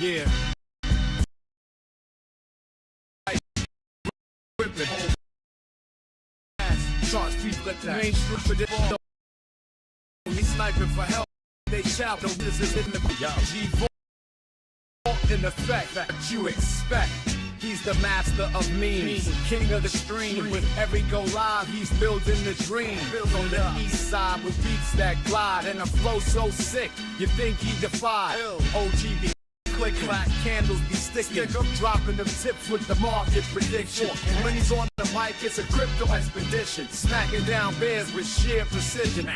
Yeah. Charge people at the main street for this. He's sniping for help. They shout, no, this is in the G4 in effect that you expect. He's the master of memes, king of the stream. With every go live, he's building the dream. On the east side with beats that glide and a flow so sick, you think he defied. OGB. Click clack, candles be sticking. Dropping them tips with the market prediction. When he's on the mic, it's a crypto expedition. Smacking down bears with sheer precision.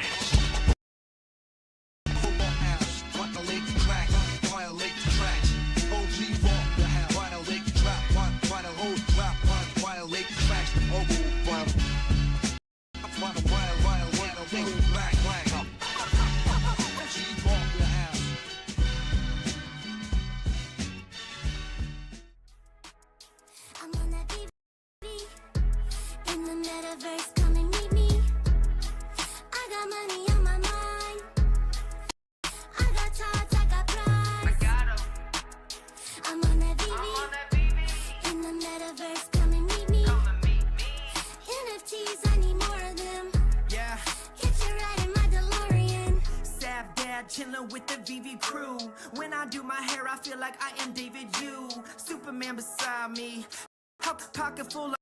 VeVeVerse, come and meet me. I got money on my mind. I got charts, I got prize. I got 'em. I'm on that VeVe. In the metaverse, come and meet me. NFTs, I need more of them. Yeah. Get you right in my DeLorean. SavDad chillin' with the VeVe crew. When I do my hair, I feel like I am David Yu. Superman beside me. Pocket full of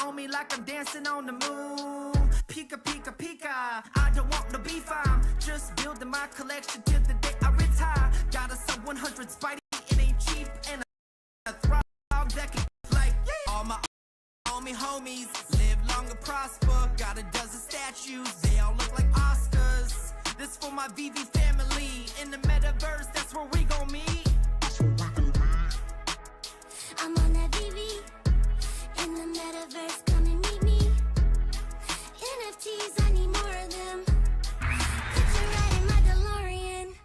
on me like I'm dancing on the moon. Pika, pika, pika. I don't want no beef, I'm just building my collection till the day I retire. Got a sub 100 Spidey, it ain't cheap, and a throb that can like all my homies live long and prosper. Got a dozen statues, they all look like Oscars. This for my VeVe family in the metaverse, that's where we gon' meet. I'm on that VeVe. In the metaverse, come and meet me. NFTs, I need more of them. Get you right in my DeLorean.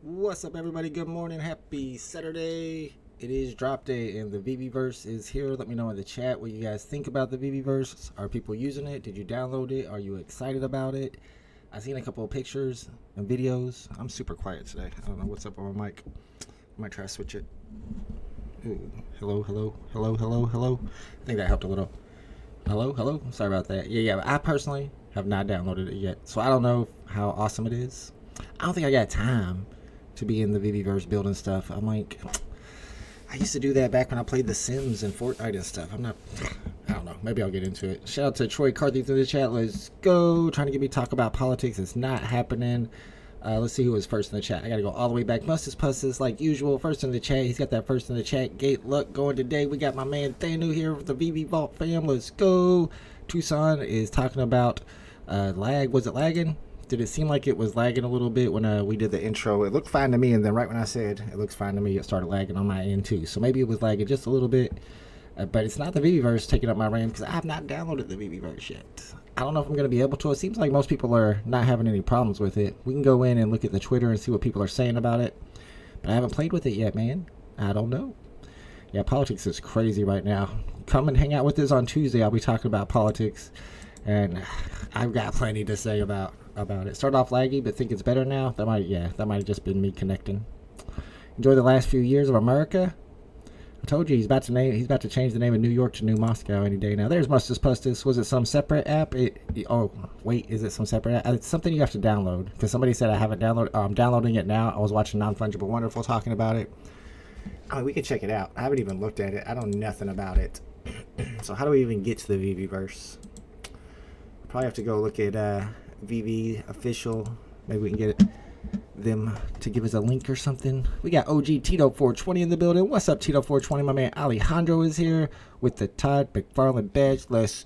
What's up, everybody? Good morning. Happy Saturday. It is drop day and the VeVeVerse is here. Let me know in the chat what you guys think about the VeVeVerse. Are people using it? Did you download it? Are you excited about it? I've seen a couple of pictures and videos. I'm super quiet today. I don't know what's up on my mic. I might try to switch it. Ooh, hello, hello, hello, hello, hello. I think that helped a little. Hello, hello. Sorry about that. Yeah. I personally have not downloaded it yet, so I don't know how awesome it is. I don't think I got time to be in the VeVeVerse building stuff. I'm like, I used to do that back when I played The Sims and Fortnite and stuff. I don't know. Maybe I'll get into it. Shout out to Troy Carthy through the chat. Let's go. Trying to get me talk about politics. It's not happening. Let's see who was first in the chat. I gotta go all the way back. Mustus Pustus, like usual, first in the chat. He's got that first in the chat. Gate Luck going today. We got my man Thanu here with the VeVe Vault fam. Let's go. Tucson is talking about lag. Was it lagging? Did it seem like it was lagging a little bit when we did the intro? It looked fine to me, and then right when I said it looks fine to me, it started lagging on my end too. So maybe it was lagging just a little bit. But it's not the VeVeVerse taking up my RAM because I have not downloaded the VeVeVerse yet. I don't know if I'm going to be able to. It seems like most people are not having any problems with it. We can go in and look at the Twitter and see what people are saying about it. But I haven't played with it yet, man. I don't know. Yeah, politics is crazy right now. Come and hang out with us on Tuesday. I'll be talking about politics. And I've got plenty to say about it. Started off laggy, but think it's better now. That might have just been me connecting. Enjoy the last few years of America. I told you he's about to change the name of New York to New Moscow any day now. There's Mustus Pustus. Was it some separate app? Oh wait, is it some separate app? It's something you have to download because somebody said I haven't downloaded. I'm downloading it now. I was watching Non-Fungible Wonderful talking about it. Oh, we can check it out. I haven't even looked at it. I know nothing about it. So how do we even get to the VeVeVerse? Probably have to go look at VeVe official. Maybe we can get them to give us a link or something. We got OG Tito 420 in the building. What's up, Tito 420? My man Alejandro is here with the Todd McFarlane badge. Let's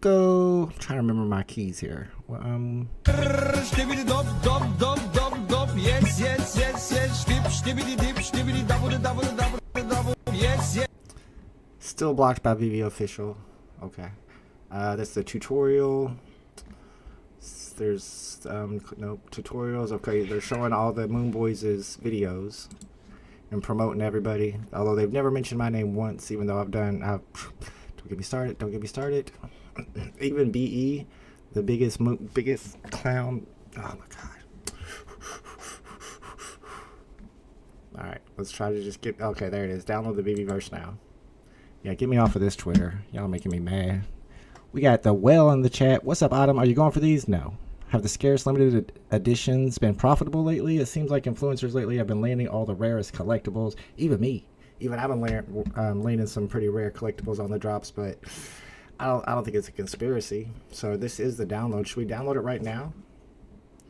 go. I'm trying to remember my keys here. Still blocked by VeVe official. Okay. That's the tutorial. There's no tutorials. Okay, they're showing all the Moon Boys' videos and promoting everybody. Although they've never mentioned my name once, even though don't get me started. Don't get me started. Even BE, the biggest clown. Oh my god. All right. Let's try to just get... Okay, there it is. Download the VeVeVerse now. Yeah, get me off of this Twitter. Y'all making me mad. We got the Well in the chat. What's up, Autumn? Are you going for these? No. Have the scarce limited editions been profitable lately? It seems like influencers lately have been landing all the rarest collectibles. Even me. Even I've been landing some pretty rare collectibles on the drops, but I don't think it's a conspiracy. So this is the download. Should we download it right now?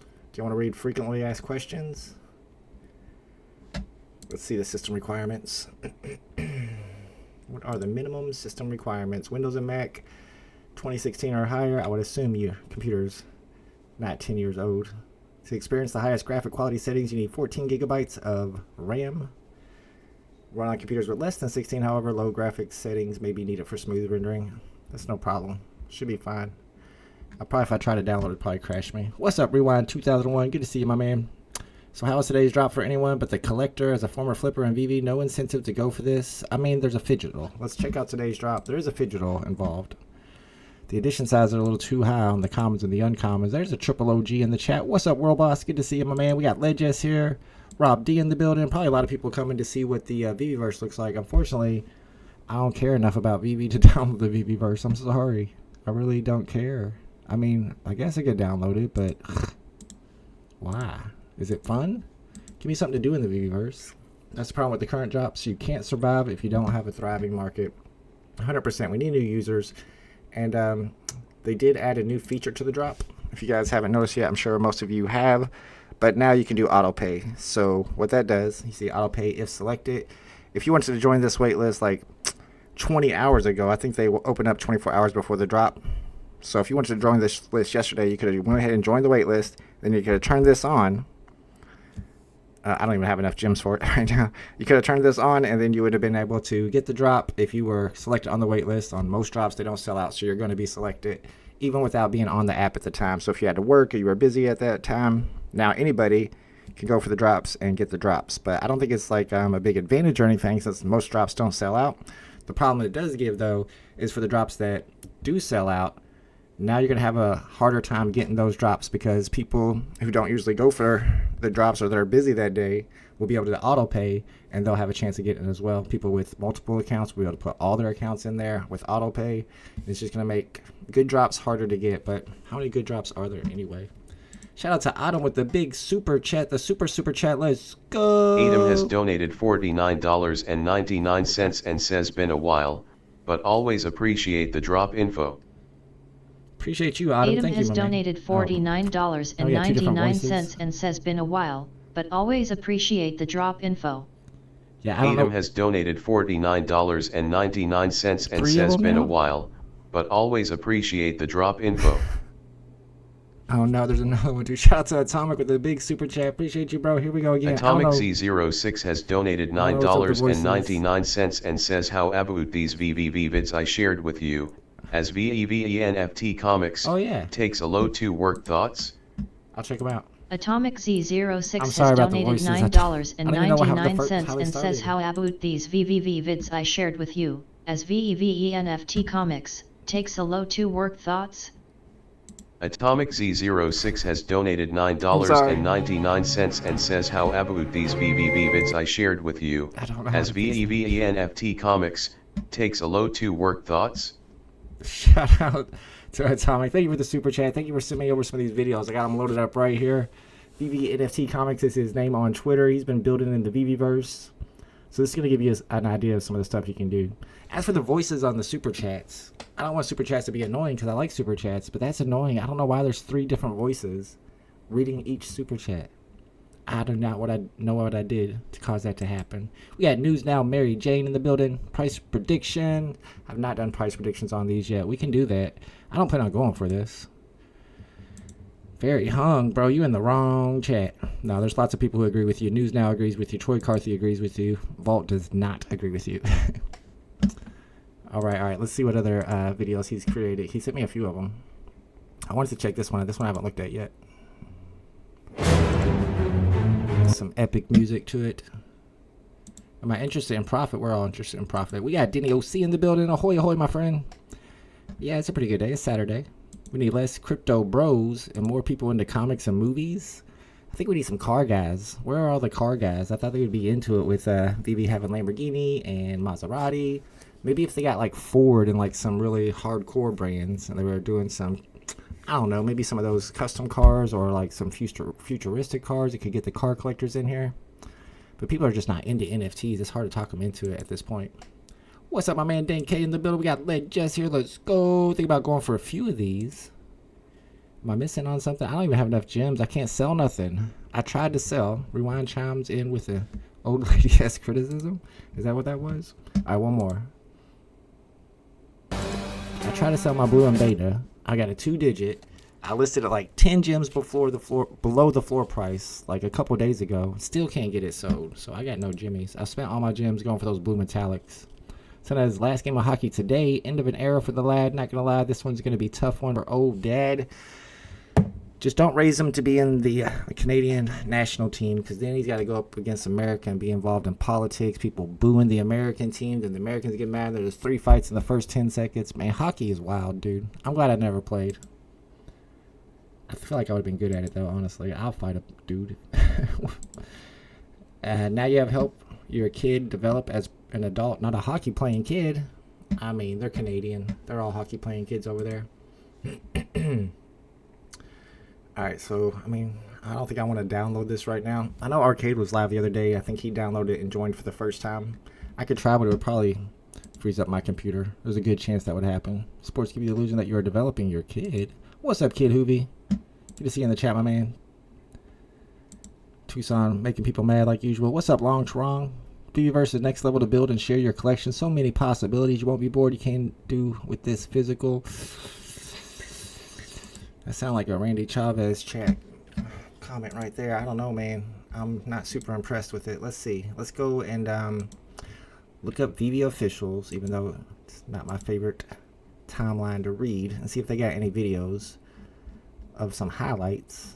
Do you want to read frequently asked questions? Let's see the system requirements. What are the minimum system requirements? Windows and Mac 2016 or higher. I would assume your computer's not 10 years old. To experience the highest graphic quality settings, you need 14 gigabytes of RAM. Run on computers with less than 16, however, low graphics settings may be needed for smooth rendering. That's no problem. Should be fine. If I try to download it, probably crash me. What's up, Rewind 2001? Good to see you, my man. So how is today's drop for anyone but the collector? As a former flipper in VeVe, no incentive to go for this. I mean, there's a Phygital. Let's check out today's drop. There is a Phygital involved. The edition size are a little too high on the commons and the uncommons. There's a triple OG in the chat. What's up, World Boss? Good to see you, my man. We got Legess here. Rob D in the building. Probably a lot of people coming to see what the VeVeVerse looks like. Unfortunately, I don't care enough about VeVe to download the VeVeVerse. I'm sorry. I really don't care. I mean, I guess I could download it, but why? Is it fun? Give me something to do in the VeVeVerse. That's the problem with the current drops. You can't survive if you don't have a thriving market. 100%. We need new users. And they did add a new feature to the drop. If you guys haven't noticed yet, I'm sure most of you have. But now you can do autopay. So what that does, you see autopay if selected. If you wanted to join this waitlist like 20 hours ago, I think they will open up 24 hours before the drop. So if you wanted to join this list yesterday, you could have went ahead and joined the waitlist. Then you could have turned this on. I don't even have enough gems for it right now. You could have turned this on, and then you would have been able to get the drop if you were selected on the wait list. On most drops, they don't sell out, so you're going to be selected even without being on the app at the time. So if you had to work or you were busy at that time, now anybody can go for the drops and get the drops. But I don't think it's like a big advantage or anything, since most drops don't sell out. The problem it does give, though, is for the drops that do sell out, now you're going to have a harder time getting those drops, because people who don't usually go for the drops or they're busy that day will be able to auto pay, and they'll have a chance of getting it as well. People with multiple accounts will be able to put all their accounts in there with auto pay. It's just going to make good drops harder to get. But how many good drops are there anyway? Shout out to Adam with the big super chat, the super chat. Let's go. Adam has donated $49.99 and says been a while, but always appreciate the drop info. Appreciate you, Adam. Thank has you, donated $49.99 and says been a while, but always appreciate the drop info. Yeah, Adam has donated $49.99 and says been a while, but always appreciate the drop info. Oh no, there's another one too. Shout out to Atomic with the big super chat. Appreciate you, bro. Here we go again. Atomic Z06 has donated $9.99 and says how about these VeVe vids I shared with you. As VeVe NFT Comics takes a low to work thoughts. I'll check them out. Atomic Z06 has donated $9.99 and says how about these VeVe vids I shared with you. As VeVe NFT Comics takes a low to work thoughts. Atomic Z06 has donated $9.99 and says how about these VeVe vids I shared with you. As VeVe NFT Comics takes a low to work thoughts. Shout out to Atomic. Thank you for the super chat. Thank you for sending me over some of these videos. I got them loaded up right here. VeVe NFT Comics is his name on Twitter. He's been building in the VeVeVerse. So this is going to give you an idea of some of the stuff you can do. As for the voices on the super chats, I don't want super chats to be annoying because I like super chats, but that's annoying. I don't know why there's 3 different voices reading each super chat. I do not know what I did to cause that to happen. We got News Now, Mary Jane in the building. Price prediction. I've not done price predictions on these yet. We can do that. I don't plan on going for this. Very hung, bro. You in the wrong chat. No, there's lots of people who agree with you. News Now agrees with you. Troy Carthy agrees with you. Vault does not agree with you. All right. Let's see what other videos he's created. He sent me a few of them. I wanted to check this one. This one I haven't looked at yet. Some epic music to it. Am I interested in profit? We're all interested in profit. We got Denny OC in the building. Ahoy, ahoy, my friend. Yeah, it's a pretty good day. It's Saturday. We need less crypto bros and more people into comics and movies. I think we need some car guys. Where are all the car guys? I thought they would be into it with VeVe having Lamborghini and Maserati. Maybe if they got like Ford and like some really hardcore brands and they were doing some, I don't know, maybe some of those custom cars or like some futuristic cars. It could get the car collectors in here. But people are just not into NFTs. It's hard to talk them into it at this point. What's up, my man Dan K in the building? We got Led Jess here. Let's go. Think about going for a few of these. Am I missing on something? I don't even have enough gems. I can't sell nothing. I tried to sell. Rewind chimes in with the old lady-ass criticism. Is that what that was? All right, one more. I tried to sell my blue and beta. I got a 2-digit. I listed it like 10 gems below the floor price like a couple days ago. Still can't get it sold. So I got no jimmies. I spent all my gems going for those blue metallics. So that's last game of hockey today. End of an era for the lad. Not gonna lie, this one's gonna be a tough one for old dad. Just don't raise him to be in the Canadian national team, because then he's got to go up against America and be involved in politics. People booing the American team, then the Americans get mad. There's 3 fights in the first 10 seconds. Man, hockey is wild, dude. I'm glad I never played. I feel like I would have been good at it, though, honestly. I'll fight a dude. Now you have help your kid develop as an adult, not a hockey playing kid. I mean, they're Canadian. They're all hockey playing kids over there. Alright, so, I mean, I don't think I want to download this right now. I know Arcade was live the other day. I think he downloaded it and joined for the first time. I could try, but it would probably freeze up my computer. There's a good chance that would happen. Sports give you the illusion that you are developing your kid. What's up, Kid Hoovy? Good to see you in the chat, my man. Tucson making people mad like usual. What's up, Long Trong? VeVeVerse is next level to build and share your collection. So many possibilities. You won't be bored. You can do with this physical. That sounds like a Randy Chavez chat comment right there. I don't know, man. I'm not super impressed with it. Let's see. Let's go and look up VeVe officials, even though it's not my favorite timeline to read, and see if they got any videos of some highlights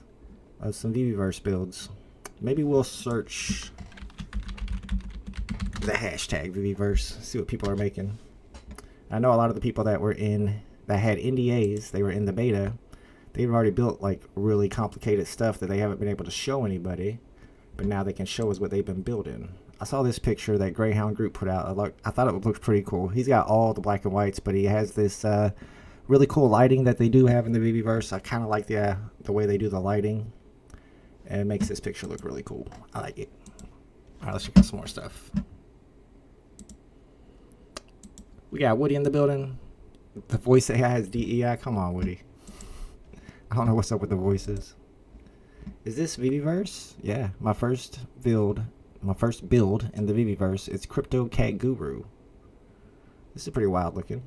of some VeVeVerse builds. Maybe we'll search the hashtag VeVeVerse, see what people are making. I know a lot of the people that were in, that had NDAs, they were in the beta. They've already built like really complicated stuff that they haven't been able to show anybody, but now they can show us what they've been building. I saw this picture that Greyhound Group put out. I thought it looked pretty cool. He's got all the black and whites, but he has this really cool lighting that they do have in the VeVeVerse. I kind of like the way they do the lighting, and it makes this picture look really cool. I like it. All right, let's check out some more stuff. We got Woody in the building. The voice that has DEI. Come on, Woody. I don't know what's up with the voices. Is this VeVeVerse? Yeah, my first build in the VeVeVerse. It's Crypto Cat Guru. This is pretty wild looking.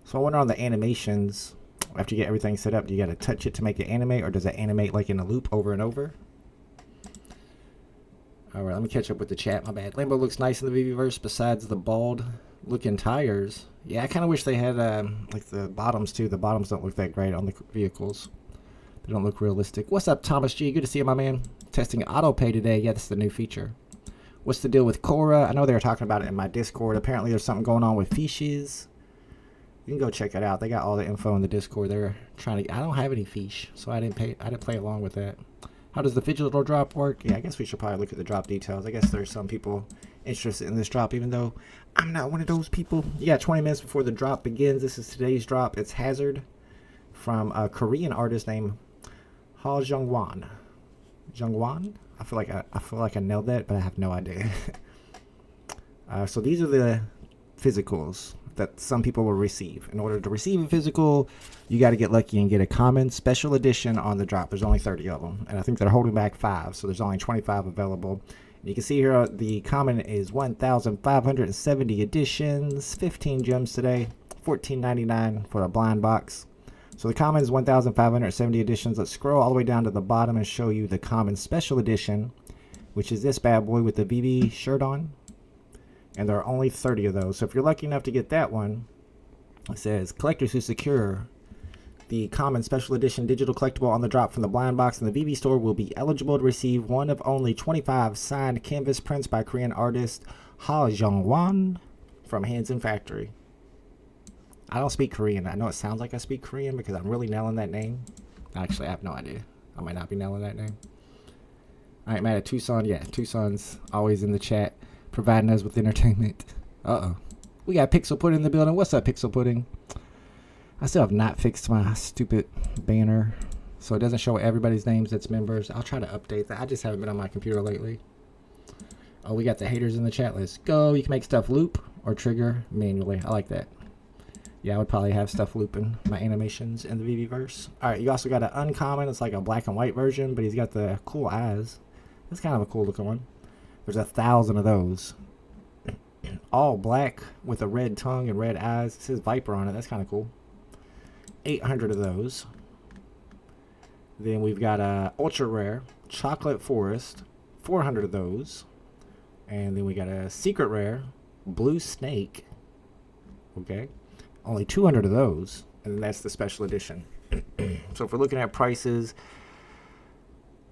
So I wonder on the animations, after you get everything set up, do you got to touch it to make it animate, or does it animate like in a loop over and over? Alright, let me catch up with the chat. My bad. Lambo looks nice in the VeVeVerse besides the bald looking tires. Yeah, I kind of wish they had like the bottoms too. The bottoms don't look that great on the vehicles. They don't look realistic. What's up, Thomas G? Good to see you, my man. Testing autopay today. Yeah, that's the new feature. What's the deal with Cora? I know they were talking about it in my Discord. Apparently there's something going on with fishes. You can go check it out. They got all the info in the Discord. They're trying to. I don't have any fish, so I didn't play along with that. How does the Phygital drop work? Yeah, I guess we should probably look at the drop details. I guess there's some people interested in this drop, even though I'm not one of those people. Yeah, 20 minutes before the drop begins. This is today's drop. It's Hazard from a Korean artist named Ha Jungwon. Jungwon? I feel like I nailed that, but I have no idea. So these are the physicals that some people will receive. In order to receive a physical, you got to get lucky and get a common special edition on the drop. There's only 30 of them, and I think they're holding back 5, so there's only 25 available. And you can see here the common is 1,570 editions, 15 gems today, $14.99 for a blind box. So the common is 1,570 editions. Let's scroll all the way down to the bottom and show you the common special edition, which is this bad boy with the VeVe shirt on. And there are only 30 of those. So if you're lucky enough to get that one, it says collectors who secure the common special edition digital collectible on the drop from the blind box in the VeVe store will be eligible to receive one of only 25 signed canvas prints by Korean artist Ha Jungwon from Hands in Factory. I don't speak Korean. I know it sounds like I speak Korean because I'm really nailing that name. Actually, I have no idea. I might not be nailing that name. Alright, mad at Tucson. Yeah, Tucson's always in the chat, providing us with entertainment. Uh-oh. We got Pixel Pudding in the building. What's up, Pixel Pudding? I still have not fixed my stupid banner, so it doesn't show everybody's names that's members. I'll try to update that. I just haven't been on my computer lately. Oh, we got the haters in the chat. Let's go. You can make stuff loop or trigger manually. I like that. Yeah, I would probably have stuff looping my animations in the VeVeVerse. Alright, you also got an uncommon. It's like a black and white version, but he's got the cool eyes. It's kind of a cool looking one. There's 1,000 of those. All black with a red tongue and red eyes. It says Viper on it. That's kind of cool. 800 of those. Then we've got a ultra rare chocolate forest, 400 of those. And then we got a secret rare blue snake. Okay, only 200 of those, and that's the special edition. So if we're looking at prices,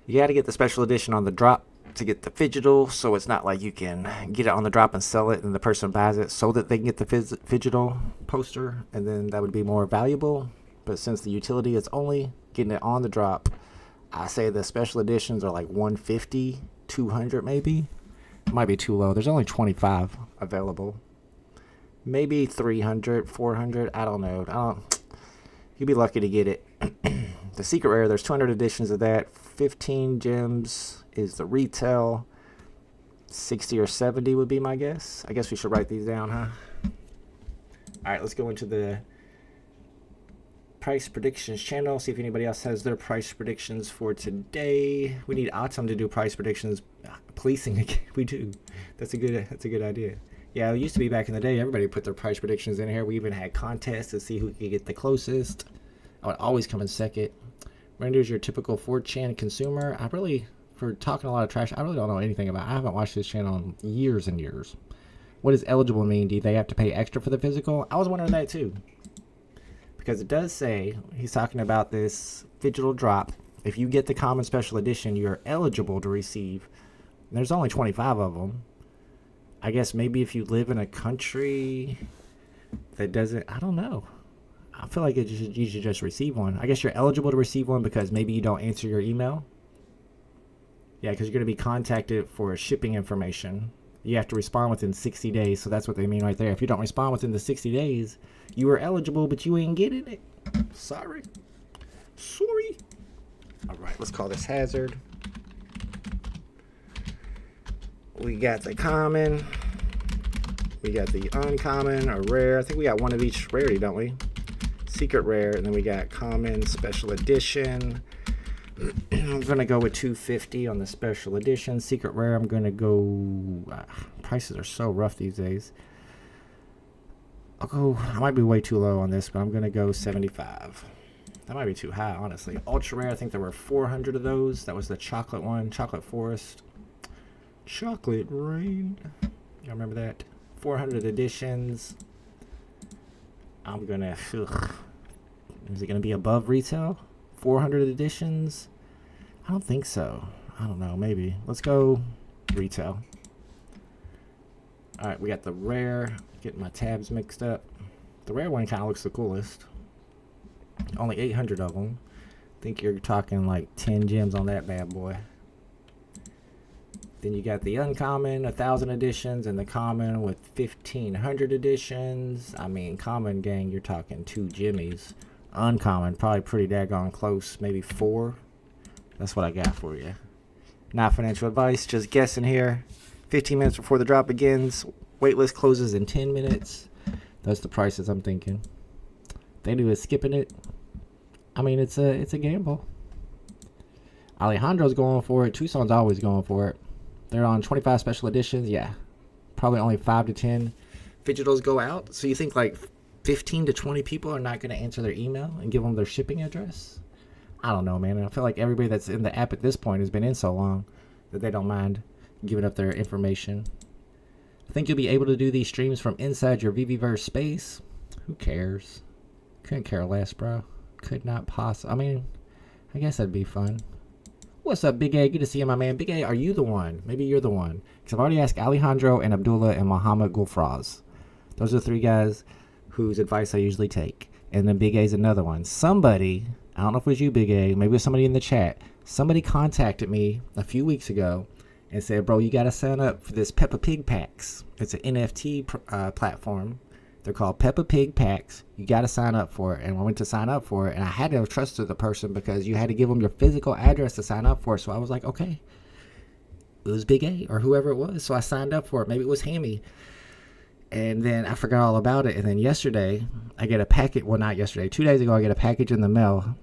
you got to get the special edition on the drop to get the Phygital, so it's not like you can get it on the drop and sell it and the person buys it so that they can get the Phygital poster, and then that would be more valuable. But since the utility is only getting it on the drop, I say the special editions are like 150, 200 maybe. It might be too low. There's only 25 available. Maybe 300, 400. I don't know. You'd be lucky to get it. The secret rare, there's 200 editions of that. 15 gems is the retail. 60 or 70 would be my guess. I guess we should write these down, huh? All right, let's go into the price predictions channel. See if anybody else has their price predictions for today. We need Autumn to do price predictions. Policing again. We do. That's a good idea. Yeah, it used to be back in the day. Everybody put their price predictions in here. We even had contests to see who could get the closest. I would always come in second. Render's your typical 4chan consumer. For talking a lot of trash, I really don't know anything about it. I haven't watched this channel in years and years. What does eligible mean? Do they have to pay extra for the physical? I was wondering that too. Because it does say, he's talking about this Phygital drop. If you get the common special edition, you're eligible to receive. And there's only 25 of them. I guess maybe if you live in a country that doesn't, I don't know. I feel like you should just receive one. I guess you're eligible to receive one because maybe you don't answer your email. Yeah, because you're going to be contacted for shipping information. You have to respond within 60 days, so that's what they mean right there. If you don't respond within the 60 days, you are eligible, but you ain't getting it. Sorry. All right, let's call this hazard. We got the common. We got the uncommon or rare. I think we got one of each rarity, don't we? Secret rare, and then we got common, special edition. I'm going to go with 250 on the special edition. Secret rare, I'm going to go... prices are so rough these days. I might be way too low on this, but I'm going to go 75. That might be too high, honestly. Ultra rare, I think there were 400 of those. That was the chocolate one, chocolate forest. Chocolate rain. You remember that? 400 editions. I'm going to... Is it going to be above retail? 400 editions? I don't think so. I don't know, maybe. Let's go retail. Alright, we got the rare. Getting my tabs mixed up. The rare one kind of looks the coolest. Only 800 of them. I think you're talking like 10 gems on that bad boy. Then you got the uncommon, 1,000 editions, and the common with 1,500 editions. I mean, common, gang, you're talking 2 jimmies. Uncommon, probably pretty daggone close, maybe 4. That's what I got for you. Not financial advice, just guessing here. 15 minutes before the drop begins. Waitlist closes in 10 minutes. That's the prices I'm thinking. They do is skipping it. I mean, it's a gamble. Alejandro's going for it. Tucson's always going for it. They're on 25 special editions. Yeah, probably only 5 to 10 Phygitals go out. So you think like 15 to 20 people are not going to answer their email and give them their shipping address? I don't know, man. I feel like everybody that's in the app at this point has been in so long that they don't mind giving up their information. I think you'll be able to do these streams from inside your VeVeVerse space. Who cares? Couldn't care less, bro. Could not possibly. I mean, I guess that'd be fun. What's up, Big A? Good to see you, my man. Big A, are you the one? Maybe you're the one. Because I've already asked Alejandro and Abdullah and Muhammad Gulfraz. Those are the 3 guys whose advice I usually take. And then Big A's another one. Somebody, I don't know if it was you, Big A, maybe it was somebody in the chat, Somebody contacted me a few weeks ago and said, bro, you got to sign up for this Peppa Pig packs. It's an NFT platform. They're called Peppa Pig packs. You got to sign up for it. And I went to sign up for it, and I had to have trusted the person because you had to give them your physical address to sign up for it. So I was like, okay. It was Big A or whoever it was. So I signed up for it. Maybe it was Hammy. And then I forgot all about it. And then yesterday, I get a packet. Well, not yesterday. 2 days ago, I get a package in the mail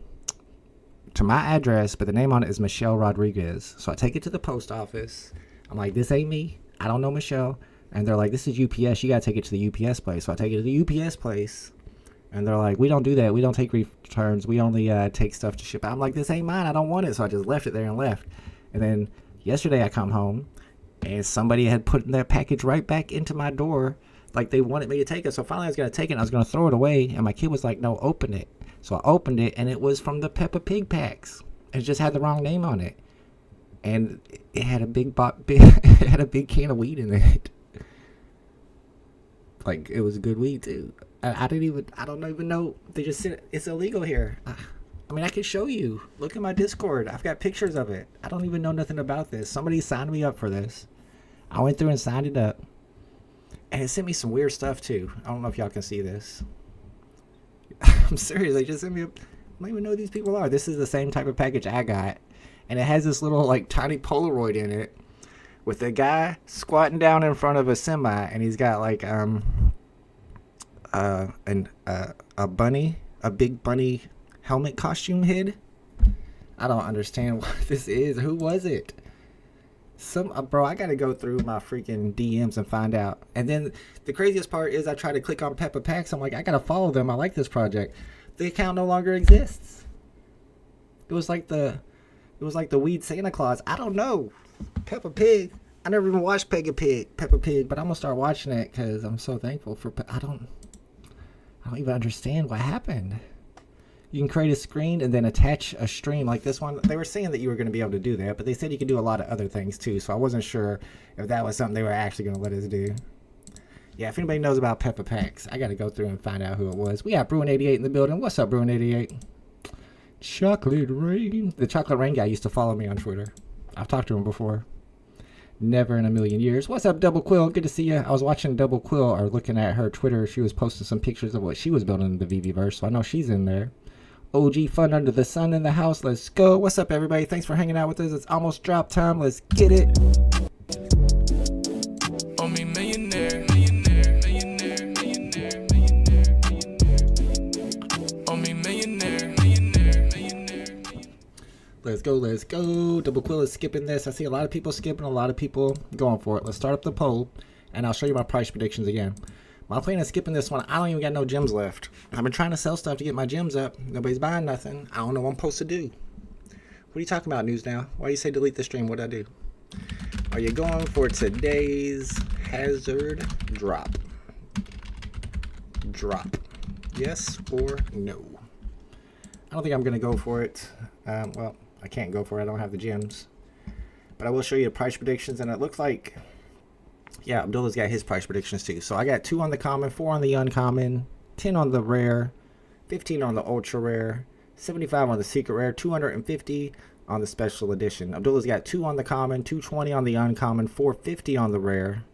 to my address, but the name on it is Michelle Rodriguez. So I take it to the post office. I'm like, this ain't me. I don't know Michelle. And they're like, this is UPS. You got to take it to the UPS place. So I take it to the UPS place. And they're like, we don't do that. We don't take returns. We only take stuff to ship out. I'm like, this ain't mine. I don't want it. So I just left it there and left. And then yesterday I come home, and somebody had put their package right back into my door. Like they wanted me to take it. So finally I was going to take it, and I was going to throw it away. And my kid was like, no, open it. So I opened it, and it was from the Peppa Pig packs. It just had the wrong name on it. And it had a it had a big can of weed in it. Like, it was good weed, too. I don't even know. They just said it's illegal here. I mean, I can show you. Look at my Discord. I've got pictures of it. I don't even know nothing about this. Somebody signed me up for this. I went through and signed it up. And it sent me some weird stuff, too. I don't know if y'all can see this. I'm serious. They just sent me up. I don't even know who these people are. This is the same type of package I got. And it has this little, like, tiny Polaroid in it with a guy squatting down in front of a semi. And he's got, like, a bunny, a big bunny helmet costume head. I don't understand what this is. Who was it? Bro, I gotta go through my freaking DMs and find out. And then the craziest part is I try to click on Peppa Packs. I'm like, I gotta follow them. I like this project. The account no longer exists. It was like the weed Santa Claus. I don't know. Peppa Pig. I never even watched Peppa Pig, but I'm gonna start watching it because I'm so thankful for. I don't even understand what happened. You can create a screen and then attach a stream like this one. They were saying that you were going to be able to do that, but they said you could do a lot of other things too. So I wasn't sure if that was something they were actually going to let us do. Yeah, if anybody knows about Peppa Packs, I got to go through and find out who it was. We got Bruin88 in the building. What's up, Bruin88? Chocolate Rain. The Chocolate Rain guy used to follow me on Twitter. I've talked to him before. Never in a million years. What's up, Double Quill? Good to see you. I was watching Double Quill, or looking at her Twitter. She was posting some pictures of what she was building in the VeVeVerse, so I know she's in there. OG Fun Under the Sun in the house. Let's go. What's up, everybody? Thanks for hanging out with us. It's almost drop time. Let's get it. On me, millionaire, millionaire, millionaire, millionaire, millionaire, millionaire. On me, millionaire, millionaire, millionaire. Let's go, let's go. Double Quill is skipping this. I see a lot of people skipping, a lot of people going for it. Let's start up the poll, and I'll show you my price predictions again. My plan is skipping this one. I don't even got no gems left. I've been trying to sell stuff to get my gems up. Nobody's buying nothing. I don't know what I'm supposed to do. What are you talking about, News Now? Why do you say delete the stream? What'd I do? Are you going for today's hazard drop? Drop. Yes or no? I don't think I'm going to go for it. Well, I can't go for it. I don't have the gems. But I will show you the price predictions, and it looks like... Yeah, Abdullah's got his price predictions too. So I got 2 on the common, 4 on the uncommon, 10 on the rare, 15 on the ultra rare, 75 on the secret rare, 250 on the special edition. Abdullah's got 2 on the common, 220 on the uncommon, 450 on the rare,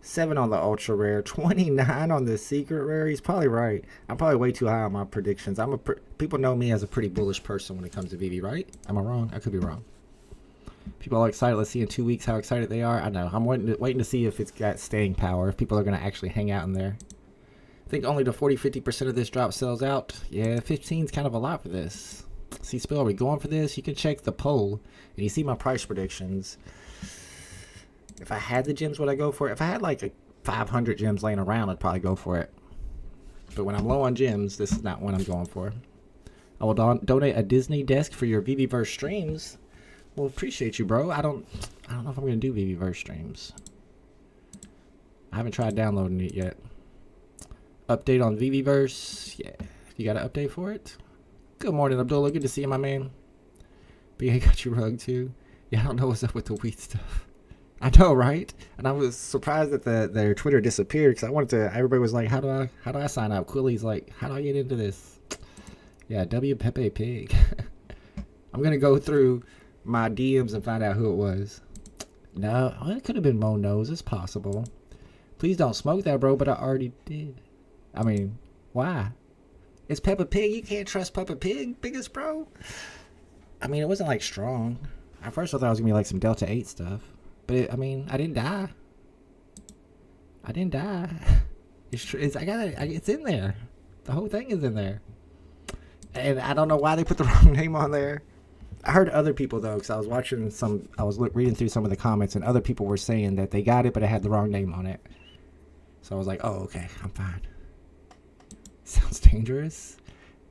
7 on the ultra rare, 29 on the secret rare. He's probably right. I'm probably way too high on my predictions. People know me as a pretty bullish person when it comes to VeVe, right? Am I wrong? I could be wrong. People are excited. Let's see in 2 weeks how excited they are. I know. I'm waiting to see if it's got staying power, if people are going to actually hang out in there. I think only the 40-50% of this drop sells out. Yeah, 15 is kind of a lot for this. See, Spill, are we going for this? You can check the poll, and you see my price predictions. If I had the gems, would I go for it? If I had like 500 gems laying around, I'd probably go for it. But when I'm low on gems, this is not one I'm going for. I will donate a Disney desk for your VeVeVerse streams. Well, appreciate you, bro. I don't know if I'm gonna do VeVeVerse streams. I haven't tried downloading it yet. Update on VeVeVerse. Yeah, you got an update for it? Good morning, Abdullah. Good to see you, my man. BA got you rugged too. Yeah, I don't know what's up with the weed stuff. I know, right? And I was surprised that their Twitter disappeared because I wanted to. Everybody was like, "How do I sign up?" Quillie's like, "How do I get into this?" Yeah, W Pepe Pig. I'm gonna go through my DMs and find out who it was. No, it could have been Mo Knows. It's possible. Please don't smoke that, bro, but I already did. I mean, why? It's Peppa Pig. You can't trust Peppa Pig, biggest bro. I mean, it wasn't like strong. At first I thought it was going to be like some Delta 8 stuff. But I mean, I didn't die. I didn't die. It's true. It's in there. The whole thing is in there. And I don't know why they put the wrong name on there. I heard other people though, because I was watching reading through some of the comments, and other people were saying that they got it, but it had the wrong name on it. So I was like, oh, okay, I'm fine. Sounds dangerous.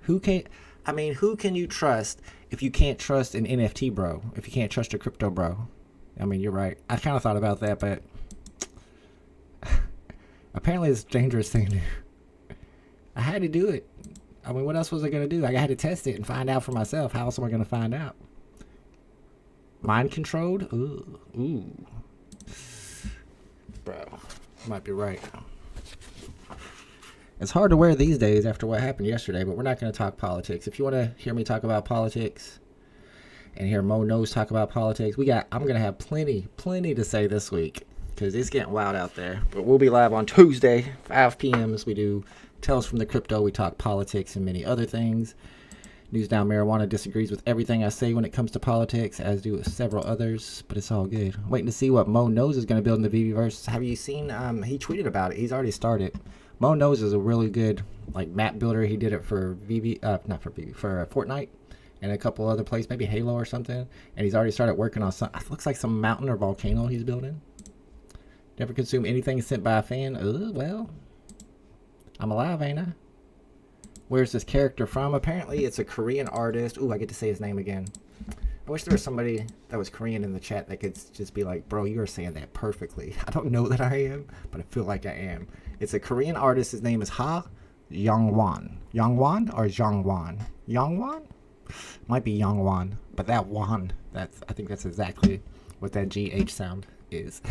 Who can you trust if you can't trust an NFT bro? If you can't trust a crypto bro? I mean, you're right. I kind of thought about that, but apparently it's a dangerous thing to do. I had to do it. I mean, what else was I going to do? I had to test it and find out for myself. How else am I going to find out? Mind controlled? Ooh. Bro, you might be right. It's hard to wear these days after what happened yesterday, but we're not going to talk politics. If you want to hear me talk about politics and hear Mo Knows talk about politics, I'm going to have plenty to say this week because it's getting wild out there. But we'll be live on Tuesday, 5 p.m. as we do Tales from the Crypto. We talk politics and many other things. News Down Marijuana disagrees with everything I say when it comes to politics, as do several others, but it's all good. I'm waiting to see what Mo Knows is going to build in the VeVeVerse. Have you seen, he tweeted about it. He's already started. Mo Knows is a really good map builder. He did it for for Fortnite and a couple other places, maybe Halo or something. And he's already started working on some, it looks like some mountain or volcano he's building. Never consume anything sent by a fan. Well, I'm alive, ain't I? Where's this character from? Apparently it's a Korean artist. Ooh, I get to say his name again. I wish there was somebody that was Korean in the chat that could just be like, bro, you're saying that perfectly. I don't know that I am, but I feel like I am. It's a Korean artist. His name is Ha Youngwon. Youngwon or Jongwon? Youngwon? Might be Youngwon, but that Won, I think that's exactly what that GH sound is.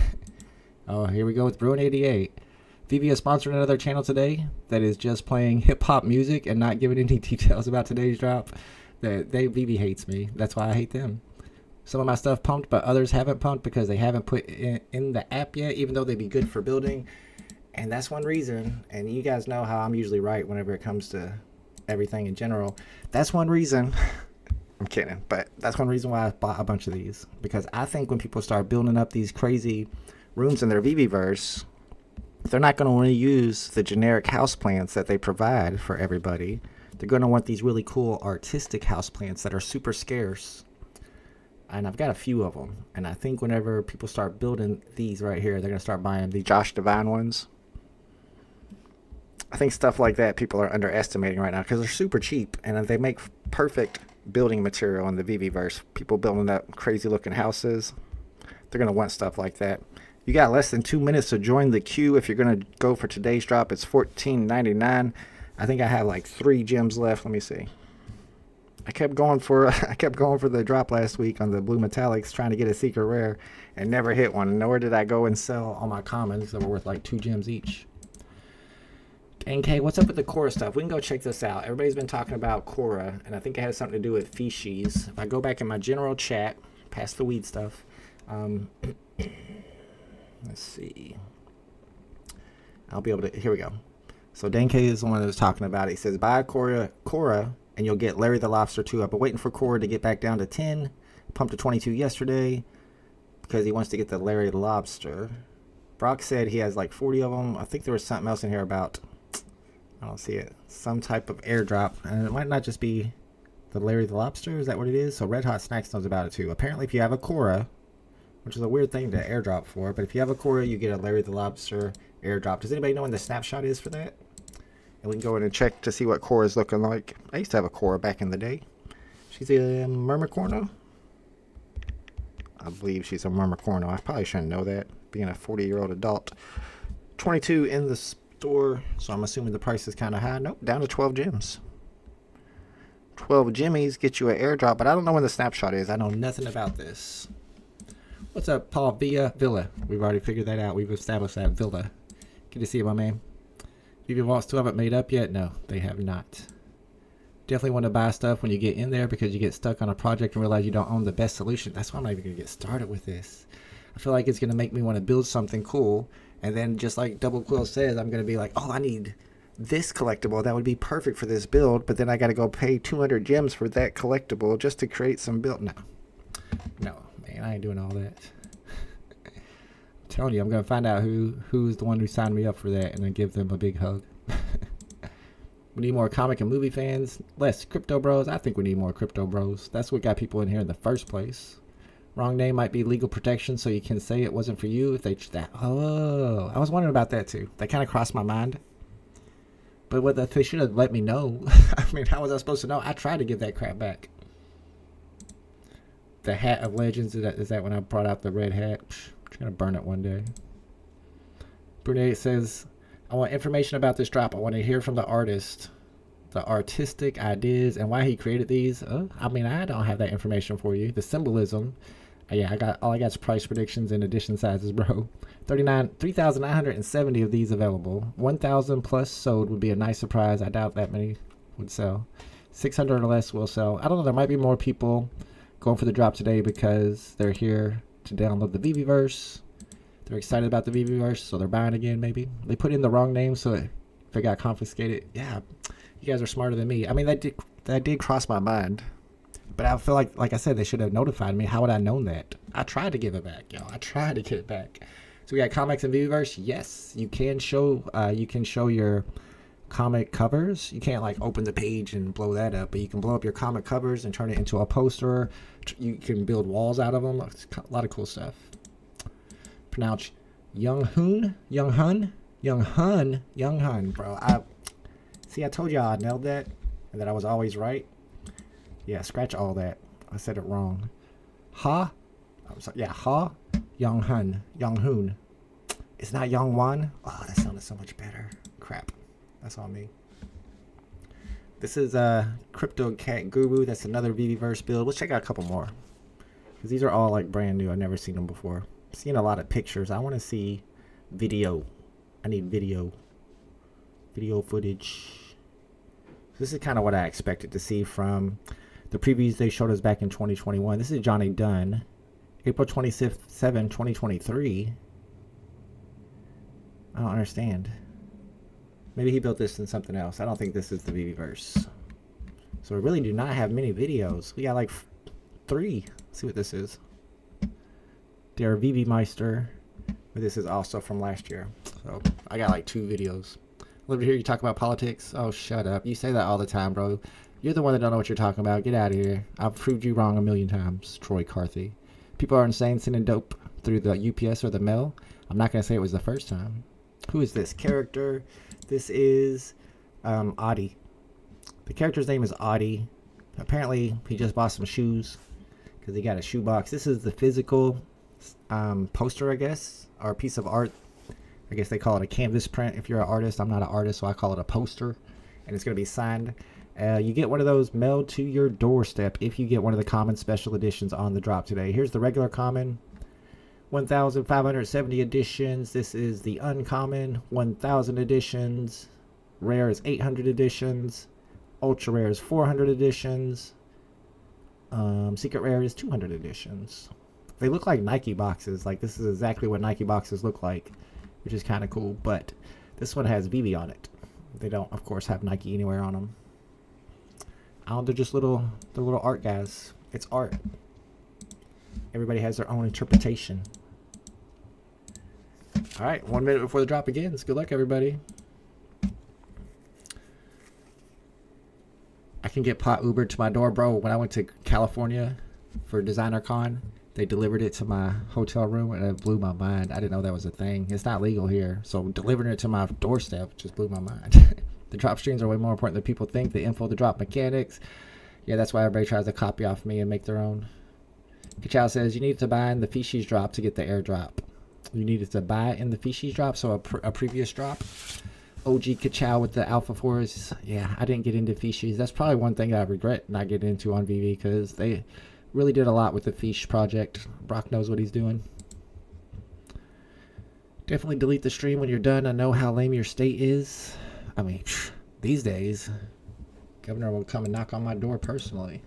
Oh, here we go with Bruin88. VeVe is sponsoring another channel today that is just playing hip-hop music and not giving any details about today's drop. VeVe hates me. That's why I hate them. Some of my stuff pumped, but others haven't pumped because they haven't put in the app yet, even though they'd be good for building. And that's one reason, and you guys know how I'm usually right whenever it comes to everything in general. That's one reason. I'm kidding, but that's one reason why I bought a bunch of these. Because I think when people start building up these crazy rooms in their VeVeVerse, they're not going to want to use the generic houseplants that they provide for everybody. They're going to want these really cool artistic houseplants that are super scarce. And I've got a few of them. And I think whenever people start building these right here, they're going to start buying the Josh Divine ones. I think stuff like that people are underestimating right now because they're super cheap and they make perfect building material in the VeVeVerse. People building up crazy looking houses, they're going to want stuff like that. You got less than 2 minutes to join the queue. If you're going to go for today's drop, it's $14.99. I think I have like 3 gems left. Let me see. I kept going for the drop last week on the blue metallics, trying to get a secret rare, and never hit one. Nor did I go and sell all my commons that were worth like 2 gems each. NK, what's up with the Cora stuff? We can go check this out. Everybody's been talking about Cora, and I think it has something to do with feces. If I go back in my general chat, past the weed stuff, let's see. I'll be able to, here we go. So Dank is the one that was talking about it. He says, buy Cora, and you'll get Larry the Lobster too. I've been waiting for Cora to get back down to 10. Pumped to 22 yesterday because he wants to get the Larry the Lobster. Brock said he has like 40 of them. I think there was something else in here about, I don't see it, some type of airdrop. And it might not just be the Larry the Lobster. Is that what it is? So Red Hot Snacks knows about it too. Apparently if you have a Cora, which is a weird thing to airdrop for, but if you have a Cora, you get a Larry the Lobster airdrop. Does anybody know when the snapshot is for that? And we can go in and check to see what Cora is looking like. I used to have a Cora back in the day. She's a Myrmicorno. I believe she's a Myrmicorno. I probably shouldn't know that, being a 40-year-old adult. 22 in the store, so I'm assuming the price is kind of high. Nope, down to 12 gems. 12 jimmies get you an airdrop, but I don't know when the snapshot is. I know nothing about this. What's up, Paul Villa? We've already figured that out. We've established that. Villa. Good to see you, my man. VeVe Vault still haven't made up yet? No, they have not. Definitely want to buy stuff when you get in there because you get stuck on a project and realize you don't own the best solution. That's why I'm not even going to get started with this. I feel like it's going to make me want to build something cool. And then just like Double Quill says, I'm going to be like, oh, I need this collectible. That would be perfect for this build. But then I got to go pay 200 gems for that collectible just to create some build. No, man, I ain't doing all that. I'm telling you, I'm going to find out who's the one who signed me up for that and then give them a big hug. We need more comic and movie fans, less crypto bros. I think we need more crypto bros. That's what got people in here in the first place. Wrong name might be legal protection, so you can say it wasn't for you if they that. Oh, I was wondering about that too. That kind of crossed my mind. But what they should have let me know. I mean, how was I supposed to know? I tried to give that crap back. The Hat of Legends, is that when I brought out the red hat? I'm gonna burn it one day. Brunette says, I want information about this drop. I want to hear from the artist, the artistic ideas, and why he created these. I mean, I don't have that information for you. The symbolism. Yeah, all I got is price predictions and edition sizes, bro. 3,970 of these available. 1,000 plus sold would be a nice surprise. I doubt that many would sell. 600 or less will sell. I don't know. There might be more people going for the drop today because they're here to download the VeVeVerse. They're excited about the VeVeVerse, so they're buying again, maybe. They put in the wrong name, so if it got confiscated, yeah, you guys are smarter than me. I mean, that did cross my mind. But I feel like I said, they should have notified me. How would I have known that? I tried to give it back, y'all. I tried to get it back. So we got comics and VeVeVerse. Yes, you can show your comic covers. You can't like open the page and blow that up, but you can blow up your comic covers and turn it into a poster. You can build walls out of them. It's a lot of cool stuff. Pronounce Young Hun, bro. I told y'all I nailed that and that I was always right. Yeah, scratch all that. I said it wrong. I'm sorry. Yeah, Young Hun. It's not Young Wan. Oh, that sounded so much better. Crap. That's on me. This is Crypto Cat Guru. That's another VeVeVerse build. Let's check out a couple more. Because these are all like brand new. I've never seen them before. I've seen a lot of pictures. I want to see video. I need video. Video footage. This is kind of what I expected to see from the previews they showed us back in 2021. This is Johnny Dunn. April 27, 2023. I don't understand. Maybe he built this in something else. I don't think this is the VeVeVerse. So we really do not have many videos. We got like 3. Let's see what this is. Der VeVeMeister. But this is also from last year. So I got like 2 videos. Love to hear you talk about politics. Oh, shut up. You say that all the time, bro. You're the one that don't know what you're talking about. Get out of here. I've proved you wrong 1,000,000 times, Troy Carthy. People are insane sending dope through the UPS or the mail. I'm not going to say it was the first time. Who is this character? This is ODDY. The character's name is ODDY. Apparently, he just bought some shoes because he got a shoe box. This is the physical poster, I guess, or a piece of art. I guess they call it a canvas print if you're an artist. I'm not an artist, so I call it a poster. And it's going to be signed. You get one of those mailed to your doorstep if you get one of the common special editions on the drop today. Here's the regular common, 1,570 editions. This is the uncommon, 1,000 editions. Rare is 800 editions. Ultra rare is 400 editions. Secret rare is 200 editions. They look like Nike boxes. Like, this is exactly what Nike boxes look like, which is kind of cool. But this one has VeVe on it. They don't, of course, have Nike anywhere on them. They're just they're little art guys. It's art. Everybody has their own interpretation. All right, 1 minute before the drop begins. Good luck, everybody. I can get pot Uber to my door, bro. When I went to California for Designer Con, they delivered it to my hotel room, and it blew my mind. I didn't know that was a thing. It's not legal here, so delivering it to my doorstep just blew my mind. The drop streams are way more important than people think. The info, the drop mechanics. Yeah, that's why everybody tries to copy off me and make their own. Kachow says, you need to buy in the Feces drop to get the airdrop. You needed to buy in the Feces drop, so a previous drop. OG Kachow with the Alpha 4s. Yeah, I didn't get into Feces. That's probably one thing I regret not getting into on VeVe, because they really did a lot with the Feces project. Brock knows what he's doing. Definitely delete the stream when you're done. I know how lame your state is. I mean, these days, Governor will come and knock on my door personally.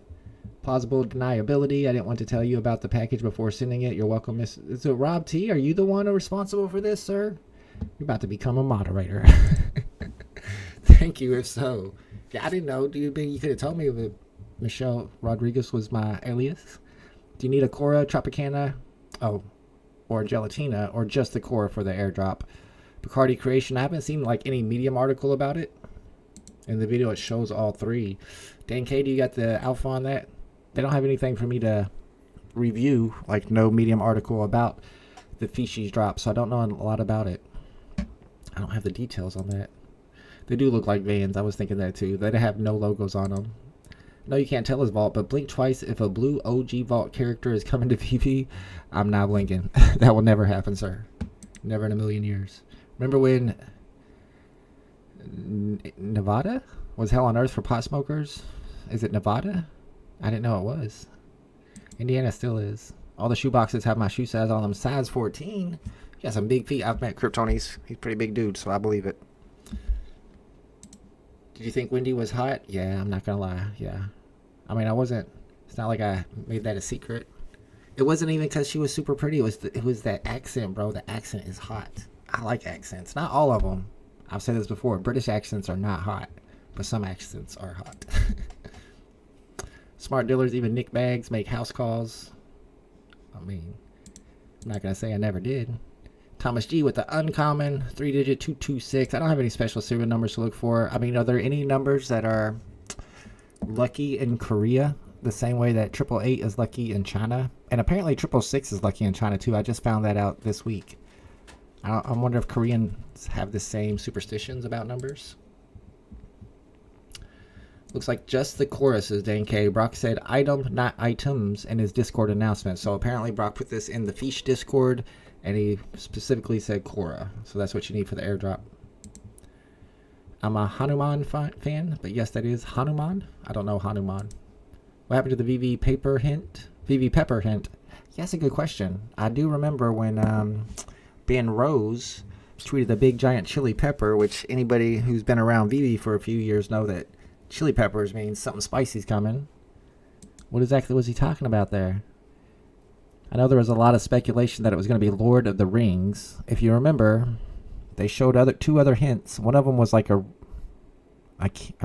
Plausible deniability. I didn't want to tell you about the package before sending it. You're welcome, Miss. Is it Rob T? Are you the one responsible for this, sir? You're about to become a moderator. Thank you, if so. Yeah, I didn't know. Do you think you could have told me that Michelle Rodriguez was my alias? Do you need a Cora, Tropicana, or Gelatina, or just the Cora for the airdrop? Bacardi Creation. I haven't seen like any Medium article about it. In the video, it shows all three. Dan K, do you got the alpha on that? They don't have anything for me to review, like no Medium article about the Fishies drop, so I don't know a lot about it. I don't have the details on that. They do look like Vans. I was thinking that too. They have no logos on them. No, you can't tell his vault, but blink twice if a blue OG vault character is coming to VeVe. I'm not blinking. That will never happen, sir. Never in a million years. Remember when Nevada was hell on earth for pot smokers? Is it Nevada? I didn't know it was. Indiana still is. All the shoe boxes have my shoe size on them. Size 14. You got some big feet. I've met Kryptoni's. He's a pretty big dude, so I believe it. Did you think Wendy was hot? Yeah, I'm not gonna lie. Yeah. I mean, I wasn't. It's not like I made that a secret. It wasn't even because she was super pretty. It was that accent, bro. The accent is hot. I like accents. Not all of them. I've said this before. British accents are not hot, but some accents are hot. Smart dealers, even Nick bags, make house calls. I mean, I'm not going to say I never did. Thomas G with the uncommon 3-digit 226. I don't have any special serial numbers to look for. I mean, are there any numbers that are lucky in Korea the same way that 888 is lucky in China? And apparently 666 is lucky in China too. I just found that out this week. I wonder if Koreans have the same superstitions about numbers. Looks like just the chorus is Dan K. Brock said item, not items, in his Discord announcement. So apparently Brock put this in the Fish Discord, and he specifically said Cora. So that's what you need for the airdrop. I'm a Hanuman fan, but yes, that is Hanuman. I don't know Hanuman. What happened to the VeVe Pepper hint? VeVe Pepper hint? Yeah, that's a good question. I do remember when Ben Rose tweeted the big giant chili pepper, which anybody who's been around VeVe for a few years know that chili peppers means something spicy's coming. What exactly was he talking about there? I know there was a lot of speculation that it was going to be Lord of the Rings. If you remember, they showed two other hints. One of them was like a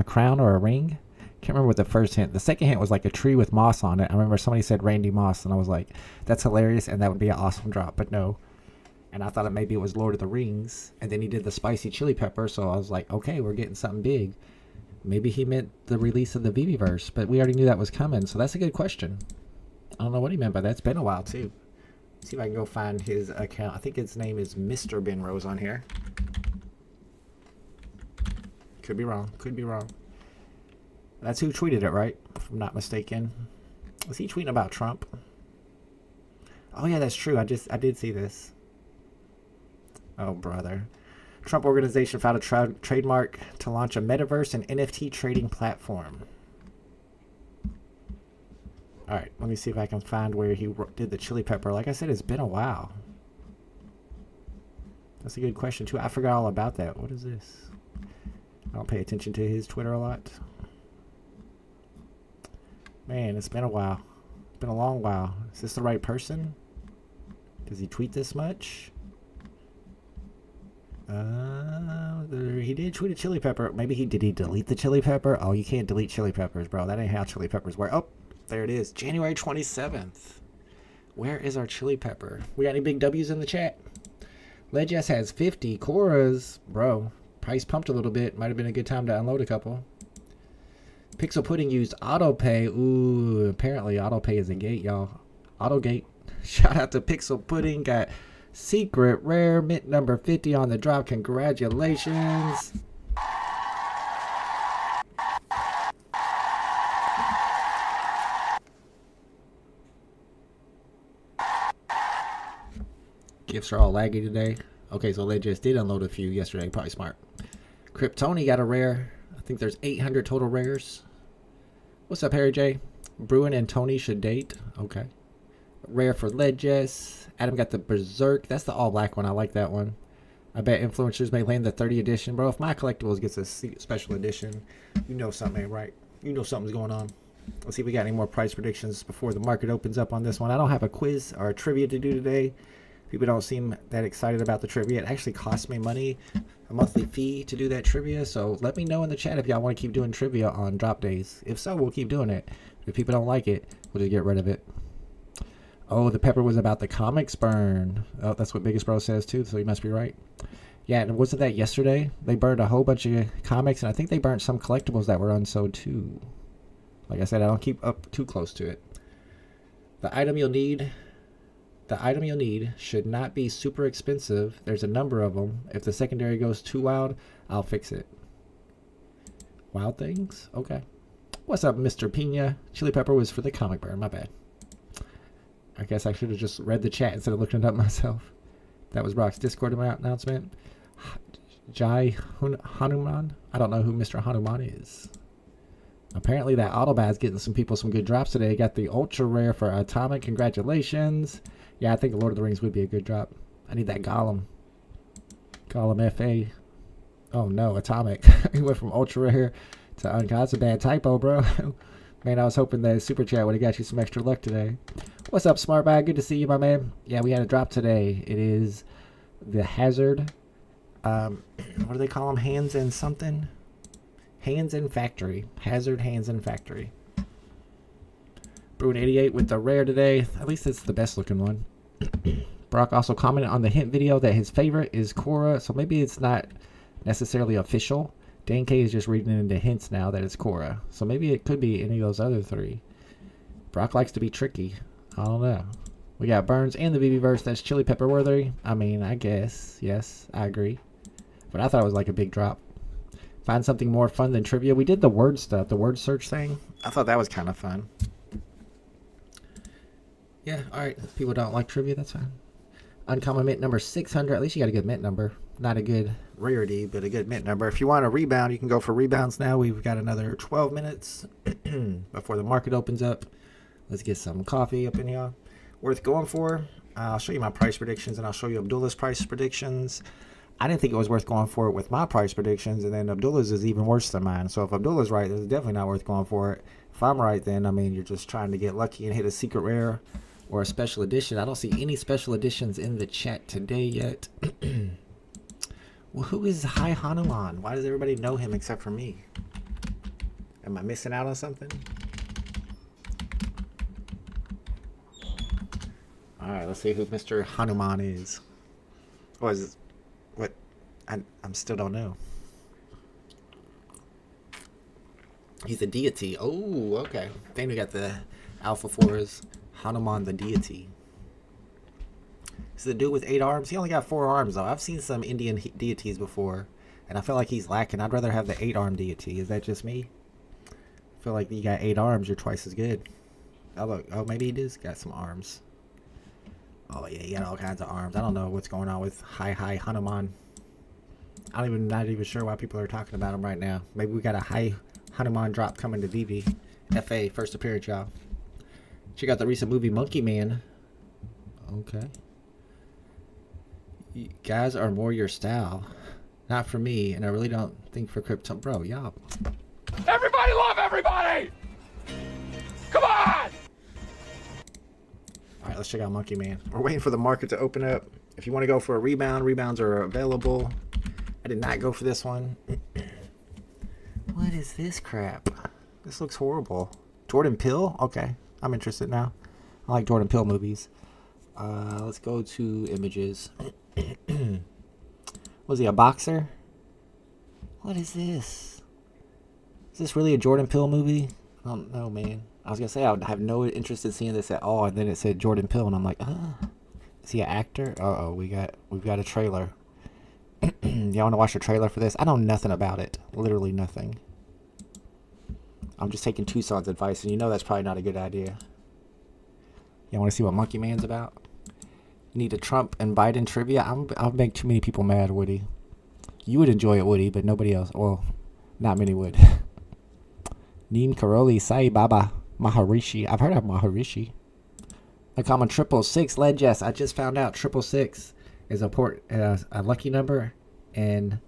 crown or a ring. Can't remember what the first hint. The second hint was like a tree with moss on it. I remember somebody said Randy Moss, and I was like, that's hilarious, and that would be an awesome drop. But no. And I thought maybe it was Lord of the Rings. And then he did the spicy chili pepper, so I was like, okay, we're getting something big. Maybe he meant the release of the VeVeVerse, but we already knew that was coming, so that's a good question. I don't know what he meant by that. It's been a while, too. See if I can go find his account. I think his name is Mr. Ben Rose on here. Could be wrong. Could be wrong. That's who tweeted it, right? If I'm not mistaken. Was he tweeting about Trump? Oh, yeah, that's true. I did see this. Oh, brother. Trump Organization filed a trademark to launch a metaverse and NFT trading platform. All right, let me see if I can find where he did the chili pepper. Like I said, it's been a while. That's a good question, too. I forgot all about that. What is this? I don't pay attention to his Twitter a lot. Man, it's been a while. It's been a long while. Is this the right person? Does he tweet this much? He did tweet a chili pepper. Maybe did he delete the chili pepper? Oh, you can't delete chili peppers, bro. That ain't how chili peppers work. Oh, there it is. January 27th. Where is our chili pepper? We got any big W's in the chat? Legess has 50. Cora's, bro. Price pumped a little bit. Might have been a good time to unload a couple. Pixel Pudding used autopay. Ooh, apparently autopay is a gate, y'all. Autogate. Shout out to Pixel Pudding. Got secret rare mint number 50 on the drop. Congratulations. Gifts are all laggy today. Okay, so they just did unload a few yesterday. Probably smart. Kryptoni got a rare. I think there's 800 total rares. What's up, Harry J? Bruin and Tony should date. Okay. Rare for Legess. Adam got the Berserk. That's the all black one. I like that one. I bet influencers may land the 30 edition. Bro, if my collectibles gets a special edition, you know something ain't right. You know something's going on. Let's see if we got any more price predictions before the market opens up on this one. I don't have a quiz or a trivia to do today. People don't seem that excited about the trivia. It actually costs me money, a monthly fee to do that trivia. So let me know in the chat if y'all want to keep doing trivia on drop days. If so, we'll keep doing it. If people don't like it, we'll just get rid of it. Oh, the pepper was about the comics burn. Oh, that's what Biggest Bro says too, so you must be right. Yeah, and wasn't that yesterday? They burned a whole bunch of comics, and I think they burnt some collectibles that were unsold too. Like I said, I don't keep up too close to it. The item you'll need should not be super expensive. There's a number of them. If the secondary goes too wild, I'll fix it. Wild things? Okay. What's up, Mr. Pina? Chili pepper was for the comic burn. My bad. I guess I should have just read the chat instead of looking it up myself. That was Brock's Discord announcement. Jai Hanuman? I don't know who Mr. Hanuman is. Apparently that autopay is getting some people some good drops today. Got the ultra rare for Atomic. Congratulations. Yeah, I think Lord of the Rings would be a good drop. I need that Gollum. Gollum FA. Oh no, Atomic. He went from ultra rare to uncommon. That's a bad typo, bro. Man, I was hoping that super chat would have got you some extra luck today. What's up, Smart Bag? Good to see you, my man. Yeah, we had a drop today. It is the Hazard. What do they call them? Hands in something? Hands in Factory. Hazard Hands in Factory. Bruin 88 with the rare today. At least it's the best looking one. Brock also commented on the hint video that his favorite is Korra, so maybe it's not necessarily official. Dan K is just reading into hints now that it's Korra, so maybe it could be any of those other three. Brock likes to be tricky. I don't know. We got Burns and the VeVeVerse. That's chili pepper worthy. I mean, I guess. Yes, I agree. But I thought it was like a big drop. Find something more fun than trivia. We did the word stuff, the word search thing. I thought that was kind of fun. Yeah, alright. If people don't like trivia, that's fine. Uncommon mint number 600. At least you got a good mint number. Not a good rarity, but a good mint number. If you want a rebound, you can go for rebounds now. We've got another 12 minutes before the market opens up. Let's get some coffee up in here. Worth going for. I'll show you my price predictions, and I'll show you Abdullah's price predictions. I didn't think it was worth going for it with my price predictions, and then Abdullah's is even worse than mine. So if Abdullah's right, it's definitely not worth going for it. If I'm right, then, I mean, you're just trying to get lucky and hit a secret rare or a special edition. I don't see any special editions in the chat today yet. Well, who is Hi Hanuman? Why does everybody know him except for me? Am I missing out on something? Alright, let's see who Mr. Hanuman is. What is it? What? I still don't know. He's a deity. Oh, okay. Then we got the Alpha 4's Hanuman the deity. Is the dude with 8 arms? He only got 4 arms though. I've seen some Indian deities before, and I feel like he's lacking. I'd rather have the 8-arm deity. Is that just me? I feel like you got 8 arms, you're twice as good. Oh look, oh maybe he does got some arms. Oh yeah, he got all kinds of arms. I don't know what's going on with Hi Hanuman. Not even sure why people are talking about him right now. Maybe we got a Hi Hanuman drop coming to VeVe. FA, first appearance, y'all. Check out the recent movie Monkey Man. Okay. You guys are more your style. Not for me, and I really don't think for crypto. Bro, y'all. Everybody love everybody! Come on! Alright, let's check out Monkey Man. We're waiting for the market to open up. If you want to go for a rebound, rebounds are available. I did not go for this one. What is this crap? This looks horrible. Jordan Peele? Okay, I'm interested now. I like Jordan Peele movies. Let's go to images. Was he a boxer? What is this? Is this really a Jordan Peele movie? I don't know, man. I was gonna say I would have no interest in seeing this at all, and then it said Jordan Peele, and I'm like, is he an actor? Uh oh, we've got a trailer. Y'all want to watch the trailer for this? I know nothing about it. Literally nothing. I'm just taking Tucson's advice, and you know that's probably not a good idea. Y'all want to see what Monkey Man's about? You need a Trump and Biden trivia? I'll make too many people mad, Woody. You would enjoy it, Woody, but nobody else. Well, not many would. Neem Karoli Sai Baba Maharishi. I've heard of Maharishi. A common 666 led. Yes, I just found out 666 is a lucky number in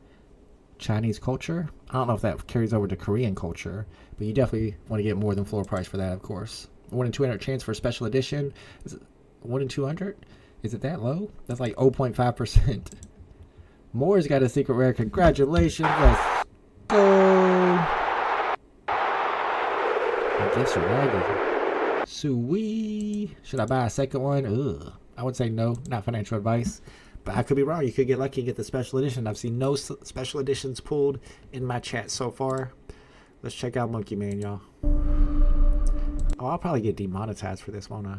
Chinese culture. I don't know if that carries over to Korean culture, but you definitely want to get more than floor price for that, of course. 1 in 200 chance for a special edition. Is it 1 in 200? Is it that low? That's like 0.5%. Moore's got a secret rare. Congratulations. Let's go. The gifts are ragged. Sweet. Should I buy a second one? Ugh. I would say no. Not financial advice. But I could be wrong. You could get lucky and get the special edition. I've seen no special editions pulled in my chat so far. Let's check out Monkey Man, y'all. Oh, I'll probably get demonetized for this, won't I?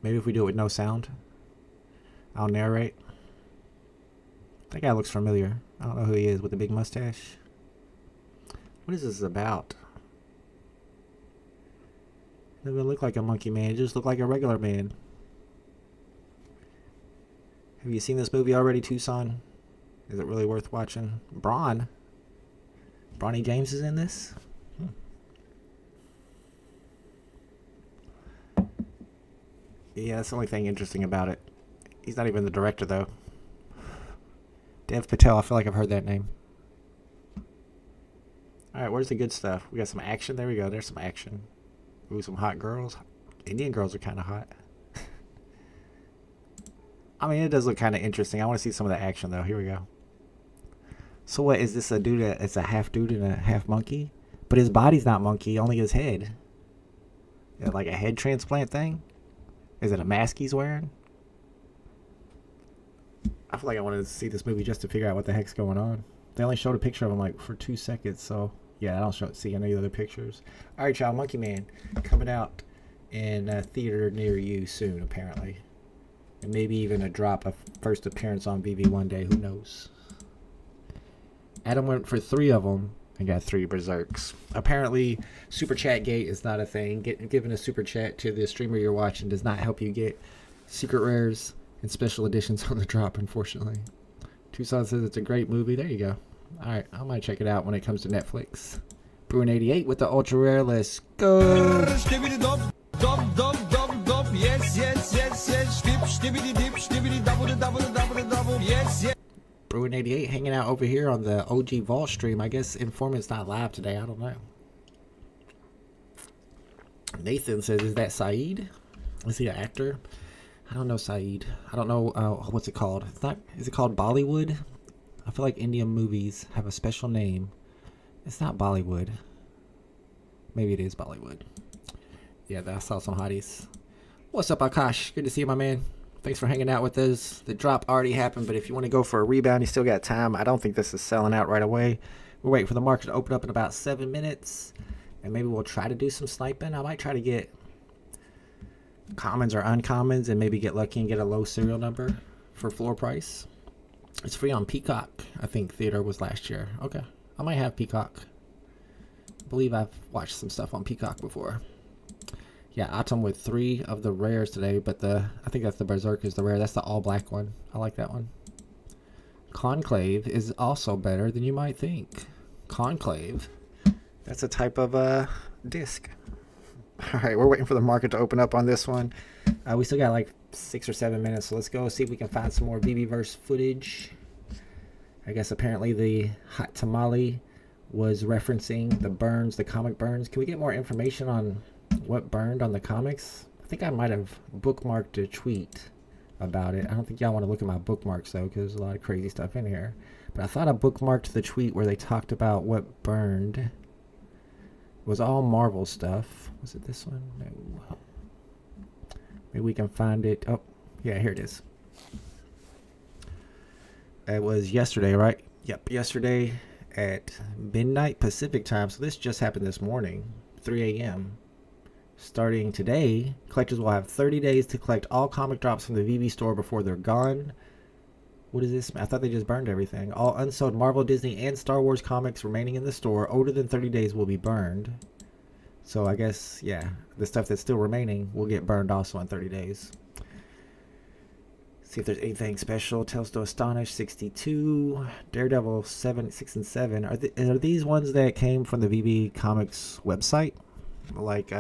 Maybe if we do it with no sound. I'll narrate. That guy looks familiar. I don't know who he is with the big mustache. What is this about? It doesn't look like a monkey man. It just looked like a regular man. Have you seen this movie already, Tucson? Is it really worth watching? Bronny James is in this? Yeah, that's the only thing interesting about it. He's not even the director, though. Dev Patel, I feel like I've heard that name. Alright, where's the good stuff? We got some action. There we go. There's some action. Ooh, some hot girls. Indian girls are kind of hot. I mean, it does look kind of interesting. I want to see some of the action, though. Here we go. So what, is this a dude it's a half dude and a half monkey? But his body's not monkey, only his head. Yeah, like a head transplant thing? Is it a mask he's wearing? I feel like I wanted to see this movie just to figure out what the heck's going on. They only showed a picture of him like for 2 seconds, so yeah, I don't see any other pictures. Alright, y'all, Monkey Man coming out in a theater near you soon, apparently. And maybe even a drop of first appearance on VeVe one day, who knows. Adam went for 3 of them and got 3 berserks. Apparently, Super Chat Gate is not a thing. Giving a Super Chat to the streamer you're watching does not help you get secret rares and special editions on the drop, unfortunately. Tucson says it's a great movie. There you go. Alright, I might check it out when it comes to Netflix. Bruin88 with the ultra rare. Let's go. Bruin88 hanging out over here on the OG Vault stream. I guess Informant's not live today. I don't know. Nathan says, is that Saeed? Is he an actor? I don't know Saeed. I don't know, what's it called? It's not, is it called Bollywood? I feel like Indian movies have a special name. It's not Bollywood. Maybe it is Bollywood. Yeah, I saw some hotties. What's up, Akash? Good to see you, my man. Thanks for hanging out with us. The drop already happened, but if you want to go for a rebound, you still got time. I don't think this is selling out right away. We're waiting for the market to open up in about 7 minutes. And maybe we'll try to do some sniping. I might try to get commons or uncommons and maybe get lucky and get a low serial number for floor price. It's free on Peacock. I think theater was last year. Okay. I might have Peacock. I believe I've watched some stuff on Peacock before. Yeah, Anthem with 3 of the rares today, but I think that's the Berserk is the rare. That's the all black one. I like that one. Conclave is also better than you might think. Conclave. That's a type of disc. Alright, we're waiting for the market to open up on this one. We still got like 6 or 7 minutes, so let's go see if we can find some more VeVeVerse footage. I guess apparently the hot tamale was referencing the burns, the comic burns. Can we get more information on what burned on the comics? I think I might have bookmarked a tweet about it. I don't think y'all want to look at my bookmarks though, because there's a lot of crazy stuff in here. But I thought I bookmarked the tweet where they talked about what burned. It was all Marvel stuff. Was it this one? No. Maybe we can find it. Oh, yeah, here it is. It was yesterday, right? Yep, yesterday at midnight Pacific time. So this just happened this morning, 3 a.m. Starting today, collectors will have 30 days to collect all comic drops from the VeVe store before they're gone. What is this? I thought they just burned everything. All unsold Marvel, Disney, and Star Wars comics remaining in the store older than 30 days will be burned. So I guess, yeah, the stuff that's still remaining will get burned also in 30 days. See if there's anything special. Tales to Astonish 62, Daredevil 6 and 7. Are these ones that came from the VeVe Comics website? like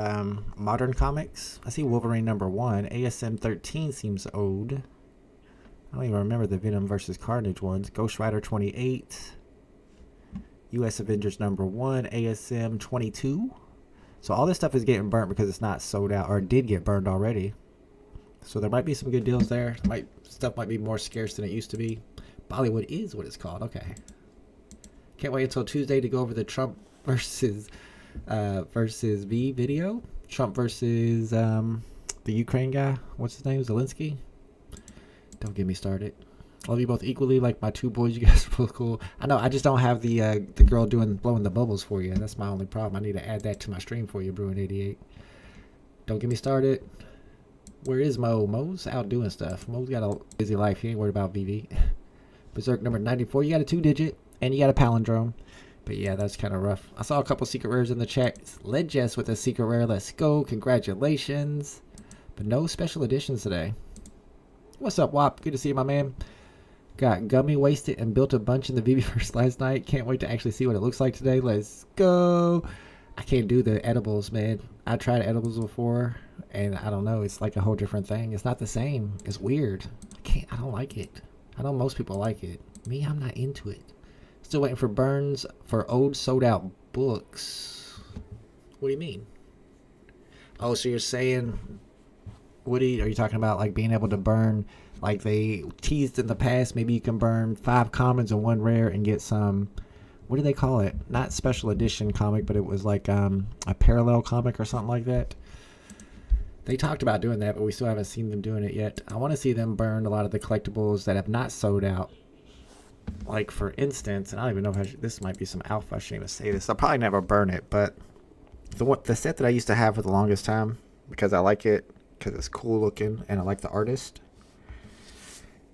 modern comics. I see Wolverine #1. ASM 13 seems old. I don't even remember the Venom versus Carnage ones. Ghost Rider 28. US Avengers #1. ASM 22. So all this stuff is getting burnt because it's not sold out, or it did get burned already. So there might be some good deals there. Stuff might be more scarce than it used to be. Bollywood is what it's called. Okay. Can't wait until Tuesday to go over the Trump versus V video. Trump versus the Ukraine guy. What's his name? Zelensky. Don't get me started. Love you both equally, like my two boys. You guys are both cool. I know. I just don't have the girl blowing the bubbles for you. That's my only problem. I need to add that to my stream for you, Bruin88. Don't get me started. Where is Mo? Mo's out doing stuff. Mo's got a busy life. He ain't worried about VeVe. Berserk #94. You got a 2-digit and you got a palindrome. But yeah, that's kind of rough. I saw a couple secret rares in the chat. Ledgess with a secret rare. Let's go. Congratulations. But no special editions today. What's up, Wop? Good to see you, my man. Got gummy wasted and built a bunch in the VeVeVerse last night. Can't wait to actually see what it looks like today. Let's go. I can't do the edibles, man. I tried edibles before, and I don't know. It's like a whole different thing. It's not the same. It's weird. I don't like it. I know most people like it. Me, I'm not into it. Still waiting for burns for old sold out books. What do you mean? Oh, so you're saying, Woody, are you talking about like being able to burn, like they teased in the past, maybe you can burn 5 commons and 1 rare and get some, what do they call it? Not special edition comic, but it was like a parallel comic or something like that. They talked about doing that, but we still haven't seen them doing it yet. I want to see them burn a lot of the collectibles that have not sold out. Like, for instance, and I don't even know if this might be some alpha. I shouldn't even say this. I'll probably never burn it, but the set that I used to have for the longest time, because I like it, because it's cool looking, and I like the artist,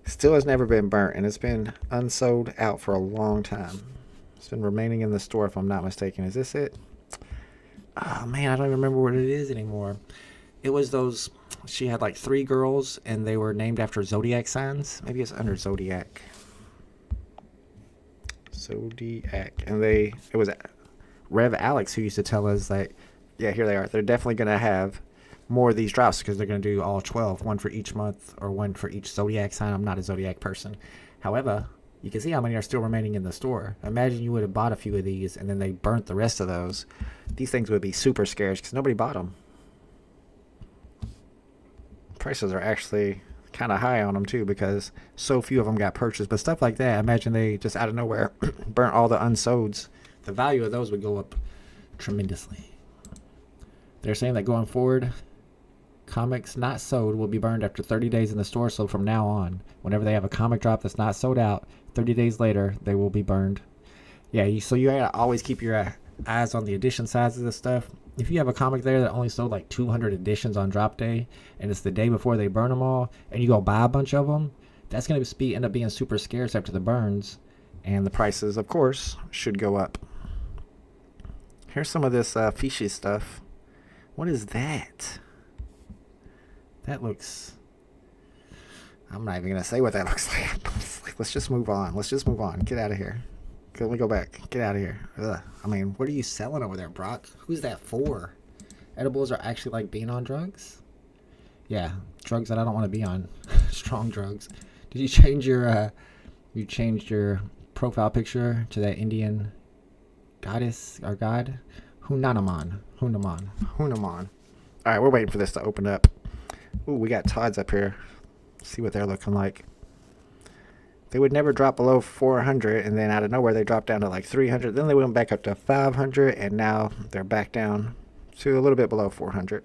still has never been burnt, and it's been unsold out for a long time. It's been remaining in the store, if I'm not mistaken. Is this it? Oh, man, I don't even remember what it is anymore. It was those, she had like 3 girls, and they were named after zodiac signs. Maybe it's under Zodiac. And it was Rev Alex who used to tell us that, yeah, here they are. They're definitely going to have more of these drops because they're going to do all 12, 1 for each month or 1 for each zodiac sign. I'm not a zodiac person. However, you can see how many are still remaining in the store. Imagine you would have bought a few of these and then they burnt the rest of those. These things would be super scarce because nobody bought them. Prices are actually kind of high on them too because so few of them got purchased. But stuff like that, imagine they just out of nowhere burnt all the unsolds. The value of those would go up tremendously. They're saying that going forward, comics not sold will be burned after 30 days in the store. So from now on, whenever they have a comic drop that's not sold out, 30 days later, they will be burned. Yeah, so you gotta always keep your eyes on the edition sizes of stuff. If you have a comic there that only sold like 200 editions on drop day, and it's the day before they burn them all, and you go buy a bunch of them, that's going to end up being super scarce after the burns, and the prices, of course, should go up. Here's some of this fishy stuff. What is that? That looks... I'm not even going to say what that looks like. Let's just move on. Get out of here. Let me go back. Get out of here. Ugh. I mean, what are you selling over there, Brock? Who's that for? Edibles are actually like being on drugs? Yeah, drugs that I don't want to be on. Strong drugs. Did you change your you changed your profile picture to that Indian goddess or god? Hunaman. Alright, we're waiting for this to open up. Ooh, we got Todds up here. Let's see what they're looking like. They would never drop below 400, and then out of nowhere they dropped down to like 300. Then they went back up to 500, and now they're back down to a little bit below 400.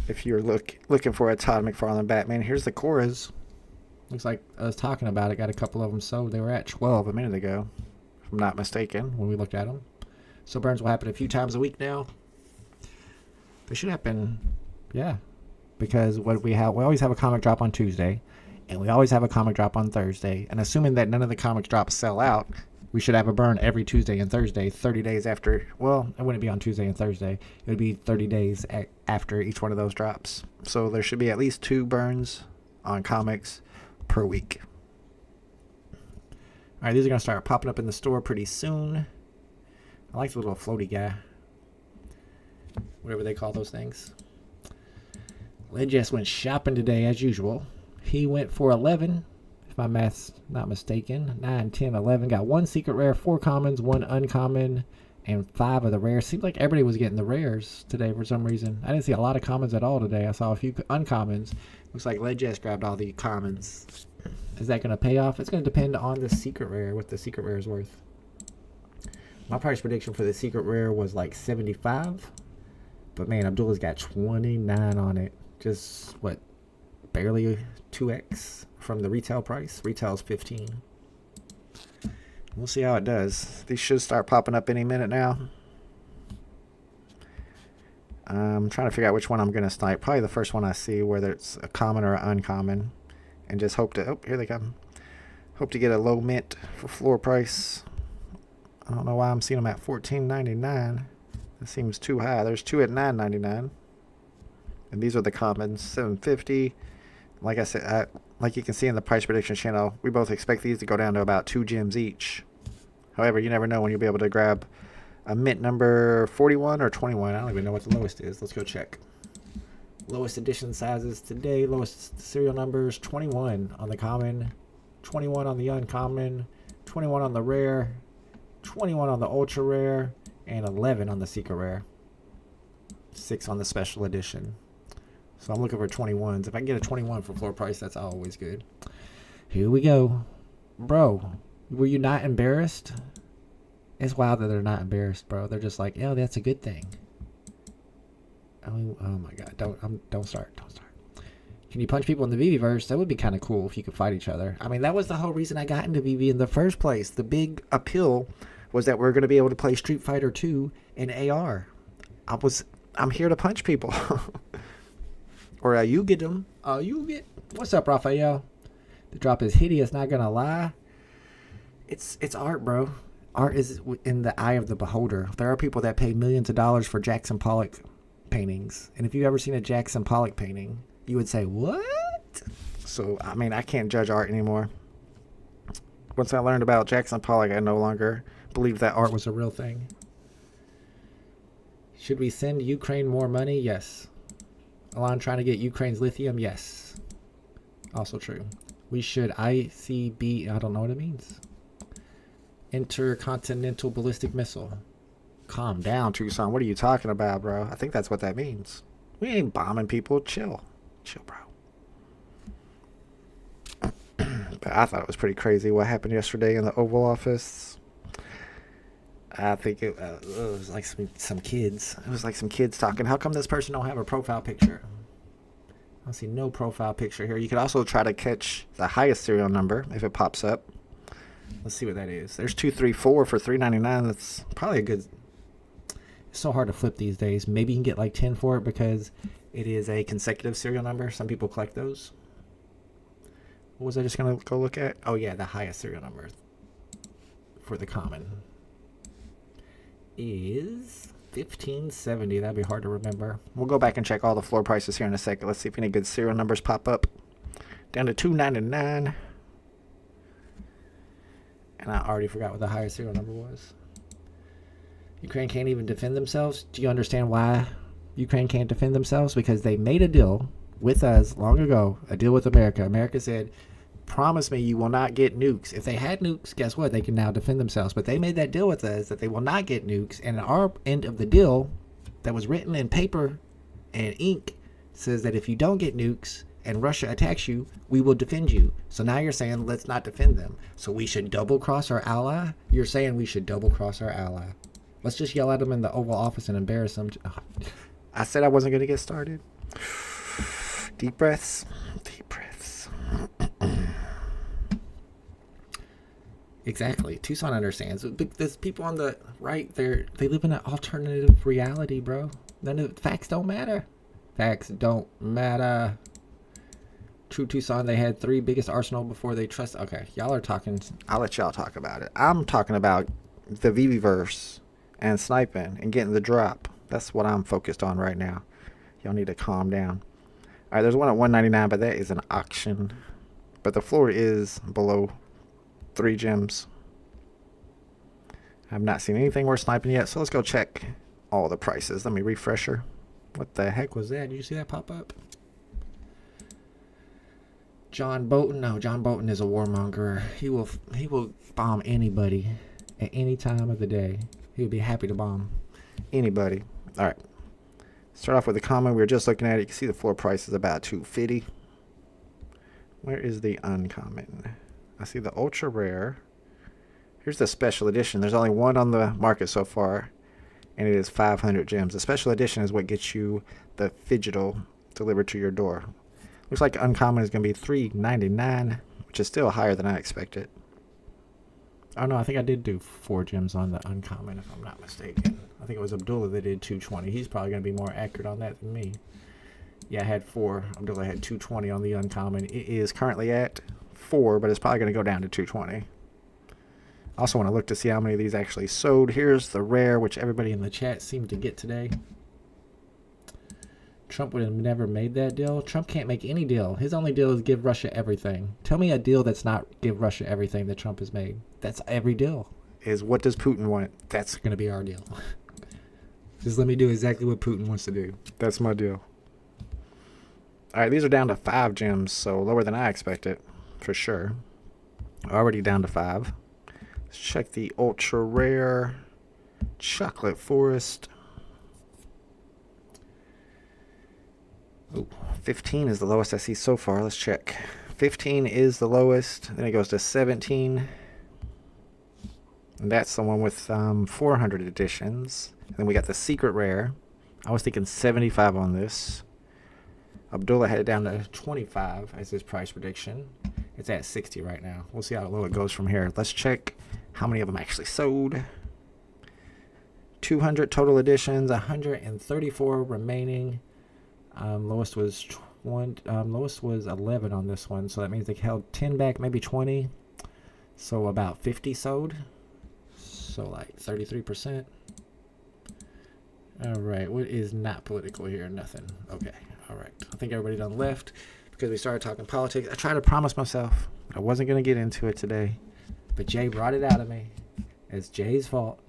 If you're looking for a Todd McFarlane Batman, here's the Coras. Looks like I was talking about it. Got a couple of them sold. They were at 12 a minute ago, if I'm not mistaken, when we looked at them. So burns will happen a few times a week now. They should happen, yeah, because we always have a comic drop on Tuesday. And we always have a comic drop on Thursday. And assuming that none of the comic drops sell out, we should have a burn every Tuesday and Thursday, 30 days after. Well, it wouldn't be on Tuesday and Thursday. It would be 30 days after each one of those drops. So there should be at least 2 burns on comics per week. All right, these are going to start popping up in the store pretty soon. I like the little floaty guy. whatever they call those things. Led just went shopping today as usual. He went for 11, if my math's not mistaken. 9, 10, 11. Got 1 secret rare, 4 commons, 1 uncommon, and 5 of the rares. Seems like everybody was getting the rares today for some reason. I didn't see a lot of commons at all today. I saw a few uncommons. Looks like Led just grabbed all the commons. Is that going to pay off? It's going to depend on the secret rare, what the secret rare is worth. My price prediction for the secret rare was like 75. But man, Abdullah's got 29 on it. Just, what, barely 2x from the retail price. Retail's 15. We'll see how it does. These should start popping up any minute now. I'm trying to figure out which one I'm going to snipe. Probably the first one I see, whether it's a common or an uncommon. And just hope to... Oh, here they come. Hope to get a low mint for floor price. I don't know why I'm seeing them at $14.99. That seems too high. There's 2 at $9.99. And these are the commons. $7.50. Like I said, like you can see in the price prediction channel, we both expect these to go down to about 2 gems each. However, you never know when you'll be able to grab a mint number 41 or 21. I don't even know what the lowest is. Let's go check. Lowest edition sizes today. Lowest serial numbers, 21 on the common, 21 on the uncommon, 21 on the rare, 21 on the ultra rare, and 11 on the secret rare. 6 on the special edition. So I'm looking for 21s. If I can get a 21 for floor price, that's always good. Here we go. Bro, were you not embarrassed? It's wild that they're not embarrassed, bro. They're just like, oh, that's a good thing. I mean, oh my god, don't start. Can you punch people in the VeVeVerse? That would be kind of cool if you could fight each other. I mean, that was the whole reason I got into VeVe in the first place. The big appeal was that we're going to be able to play Street Fighter 2 in AR. I'm here to punch people. Or you get them. What's up, Raphael? The drop is hideous, not gonna lie. It's art, bro. Art is in the eye of the beholder. There are people that pay millions of dollars for Jackson Pollock paintings. And if you've ever seen a Jackson Pollock painting, you would say, what? So, I mean, I can't judge art anymore. Once I learned about Jackson Pollock, I no longer believed that art was a real thing. Should we send Ukraine more money? Yes. Alon trying to get Ukraine's lithium? Yes. Also true. We should ICB, I don't know what it means. Intercontinental ballistic missile. Calm down, Tucson. What are you talking about, bro? I think that's what that means. We ain't bombing people. Chill. Chill, bro. But I thought it was pretty crazy what happened yesterday in the Oval Office. I think it was like some kids. It was like some kids talking. How come this person don't have a profile picture? I don't see no profile picture here. You could also try to catch the highest serial number if it pops up. Let's see what that is. There's 234 for $3.99. That's probably a good... It's so hard to flip these days. Maybe you can get like 10 for it because it is a consecutive serial number. Some people collect those. What was I just going to go look at? Oh yeah, the highest serial number for the common is 1570. That'd be hard to remember. We'll go back and check all the floor prices here in a second. Let's see if any good serial numbers pop up. Down to $2.99. And I already forgot what the highest serial number was. Ukraine can't even defend themselves. Do you understand why Ukraine can't defend themselves? Because they made a deal with us long ago, a deal with America. America said, promise me you will not get nukes. If they had nukes, guess what? They can now defend themselves. But they made that deal with us that they will not get nukes. And our end of the deal that was written in paper and ink says that if you don't get nukes and Russia attacks you, we will defend you. So now you're saying let's not defend them. So we should double cross our ally? You're saying we should double cross our ally. Let's just yell at them in the Oval Office and embarrass them. I said I wasn't going to get started. Deep breaths. Deep breaths. Exactly. Tucson understands. There's people on the right, they live in an alternative reality, bro. None of facts don't matter. Facts don't matter. True Tucson, they had 3 biggest arsenal before they trust. Okay, y'all are talking. I'll let y'all talk about it. I'm talking about the VeVeVerse and sniping and getting the drop. That's what I'm focused on right now. Y'all need to calm down. All right, there's one at $1.99, but that is an auction. But the floor is below 3 gems. I've not seen anything worth sniping yet, so let's go check all the prices. Let me refresh her. What the heck was that? Did you see that pop up? John Bolton? No, John Bolton is a warmonger. He will bomb anybody at any time of the day. He would be happy to bomb anybody. All right. Start off with the common. We were just looking at it. You can see the floor price is about $250. Where is the uncommon? I see the ultra rare. Here's the special edition. There's only one on the market so far, and it is 500 gems. The special edition is what gets you the Phygital delivered to your door. Looks like uncommon is going to be $3.99, which is still higher than I expected. Oh no, I think I did do 4 gems on the uncommon, if I'm not mistaken. I think it was Abdullah that did 220. He's probably going to be more accurate on that than me. Yeah, I had 4. Abdullah had 220 on the uncommon. It is currently at 4, but it's probably going to go down to 220. I also want to look to see how many of these actually sold. Here's the rare, which everybody in the chat seemed to get today. Trump would have never made that deal. Trump can't make any deal. His only deal is give Russia everything. Tell me a deal that's not give Russia everything that Trump has made. That's every deal. Is what does Putin want? That's going to be our deal. Just let me do exactly what Putin wants to do. That's my deal. All right, these are down to 5 gems, so lower than I expected, for sure. Already down to 5. Let's check the ultra rare chocolate forest. Oh, 15 is the lowest I see so far. Let's check. 15 is the lowest. Then it goes to 17. And that's the one with 400 editions. And then we got the secret rare. I was thinking 75 on this. Abdullah had it down to 25 as his price prediction. It's at 60 right now. We'll see how low it goes from here. Let's check how many of them actually sold. 200 total editions, 134 remaining. Lowest was 11 on this one, so that means they held 10 back, maybe 20. So about 50 sold. So like 33%. All right, what is not political here? Nothing. Okay, all right. I think everybody done left because we started talking politics. I tried to promise myself I wasn't going to get into it today, but Jay brought it out of me. It's Jay's fault.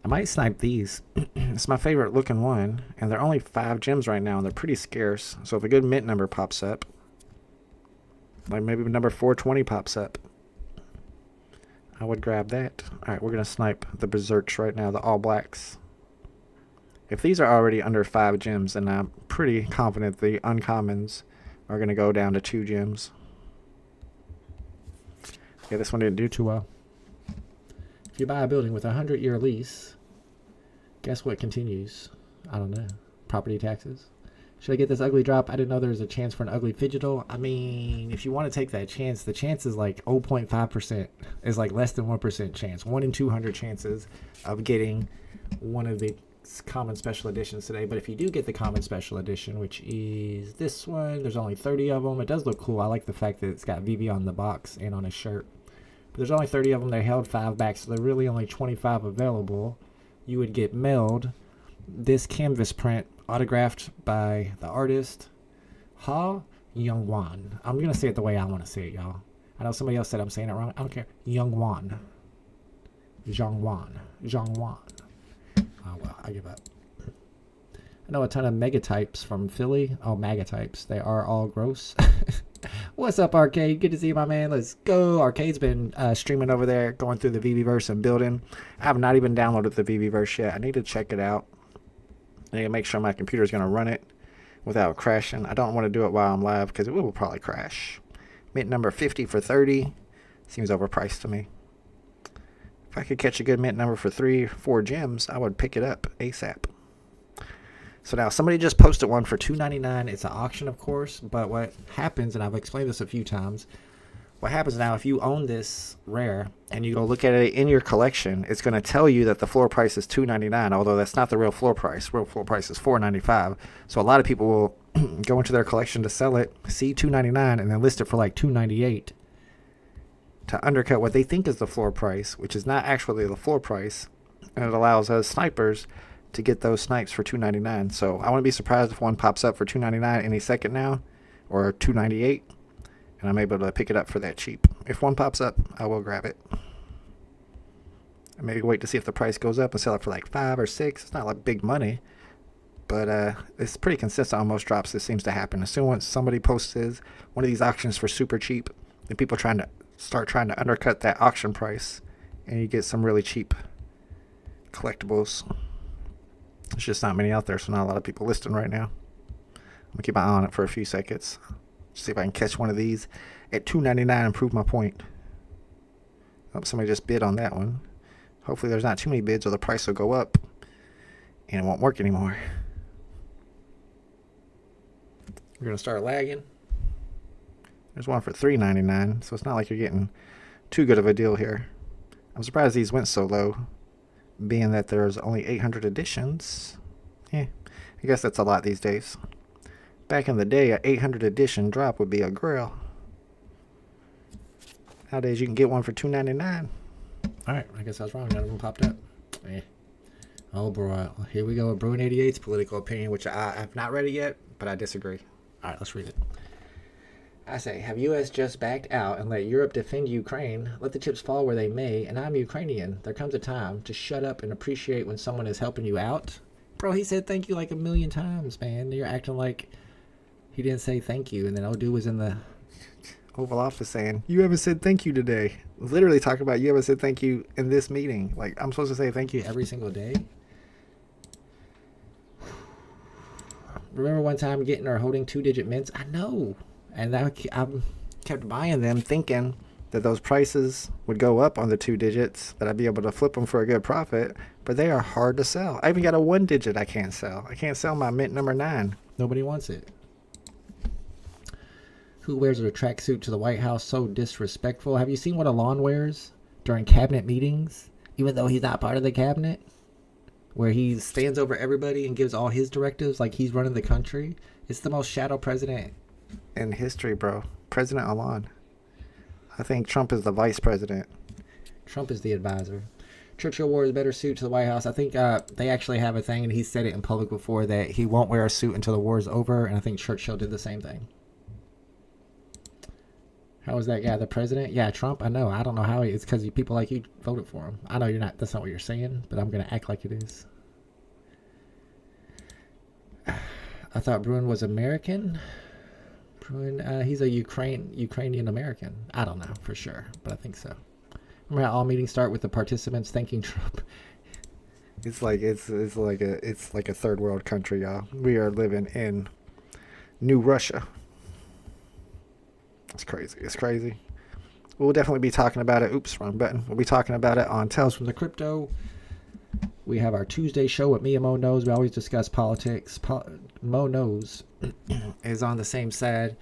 I might snipe these. It's my favorite looking one, and they're only 5 gems right now, and they're pretty scarce. So if a good mint number pops up, like maybe number 420 pops up, I would grab that. All right, we're going to snipe the Berserks right now, the all blacks. If these are already under 5 gems, then I'm pretty confident the uncommons are going to go down to 2 gems. Yeah, this one didn't do too well. If you buy a building with a 100-year lease, guess what continues? I don't know. Property taxes. Should I get this ugly drop? I didn't know there was a chance for an ugly Phygital. I mean, if you want to take that chance, the chance is like 0.5%. It's like less than 1% chance. 1 in 200 chances of getting one of the common special editions today. But if you do get the common special edition, which is this one, there's only 30 of them. It does look cool. I like the fact that it's got VeVe on the box and on his shirt. But there's only 30 of them. They held 5 back, so they're really only 25 available. You would get mailed this canvas print autographed by the artist Ha Youngwan. I'm going to say it the way I want to say it, y'all. I know somebody else said I'm saying it wrong. I don't care. Youngwan. Zhongwan. Oh, well, I give up. I know a ton of megatypes from Philly. Oh, magatypes. They are all gross. What's up, Arcade? Good to see you, my man. Let's go. Arcade's been streaming over there, going through the VeVeVerse and building. I have not even downloaded the VeVeVerse yet. I need to check it out. I need to make sure my computer is going to run it without crashing. I don't want to do it while I'm live because it will probably crash. Mint number 50 for 30. Seems overpriced to me. If I could catch a good mint number for 3 or 4 gems, I would pick it up ASAP. So now somebody just posted one for $2.99. It's an auction, of course, but what happens, and I've explained this a few times, what happens now if you own this rare and you go look at it in your collection, it's going to tell you that the floor price is $2.99, although that's not the real floor price. Real floor price is $4.95. So a lot of people will go into their collection to sell it, see $2.99, and then list it for like $2.98 to undercut what they think is the floor price, which is not actually the floor price, and it allows us snipers to get those snipes for $2.99. So I wouldn't be surprised if one pops up for $2.99 any second now, or $2.98, and I'm able to pick it up for that cheap. If one pops up, I will grab it. and maybe wait to see if the price goes up and sell it for like 5 or 6. It's not like big money, but it's pretty consistent on most drops. This seems to happen as soon as somebody posts one of these auctions for super cheap, and people start trying to undercut that auction price, and you get some really cheap collectibles. There's just not many out there, so not a lot of people listing right now. I'm gonna keep my eye on it for a few seconds. See if I can catch one of these at $2.99 and prove my point. Oh, somebody just bid on that one. Hopefully there's not too many bids or the price will go up and it won't work anymore. We're gonna start lagging. There's one for $3.99, so it's not like you're getting too good of a deal here. I'm surprised these went so low, being that there's only 800 editions. I guess that's a lot these days. Back in the day, an 800 edition drop would be a grill. Nowadays, you can get one for $2.99. Alright, I guess I was wrong. None of them popped up. Oh, bro. Here we go with Bruin 88's political opinion, which I have not read it yet, but I disagree. Alright, let's read it. I say, have U.S. just backed out and let Europe defend Ukraine? Let the chips fall where they may, and I'm Ukrainian. There comes a time to shut up and appreciate when someone is helping you out. Bro, he said thank you like 1,000,000 times, man. You're acting like he didn't say thank you, and then old dude was in the Oval Office saying, you haven't said thank you today. Literally talking about you haven't said thank you in this meeting. Like, I'm supposed to say thank you every single day? Remember one time getting or holding 2-digit mints? I know. And I kept buying them thinking that those prices would go up on the 2 digits, that I'd be able to flip them for a good profit, but they are hard to sell. I even got a 1-digit I can't sell. I can't sell my mint number 9. Nobody wants it. Who wears a tracksuit to the White House? So disrespectful. Have you seen what Alon wears during cabinet meetings, even though he's not part of the cabinet? Where he stands over everybody and gives all his directives like he's running the country. It's the most shadow president in history, bro. President Alon. I think Trump is the vice president. Trump is the advisor. Churchill wore his better suit to the White House. I think they actually have a thing, and he said it in public before, that he won't wear a suit until the war is over, and I think Churchill did the same thing. How was that guy the president? Yeah, Trump. I know. I don't know how he. It's because people like you voted for him. I know you're not. That's not what you're saying, but I'm gonna act like it is. I thought Bruin was American. Bruin, he's a Ukrainian American. I don't know for sure, but I think so. Remember how all meetings start with the participants thanking Trump? It's like a third world country, y'all. We are living in New Russia. It's crazy. It's crazy. We'll definitely be talking about it. Oops, wrong button. We'll be talking about it on Tales from the Crypto. We have our Tuesday show with me and Mo Knows. We always discuss politics. Mo Knows is on the same side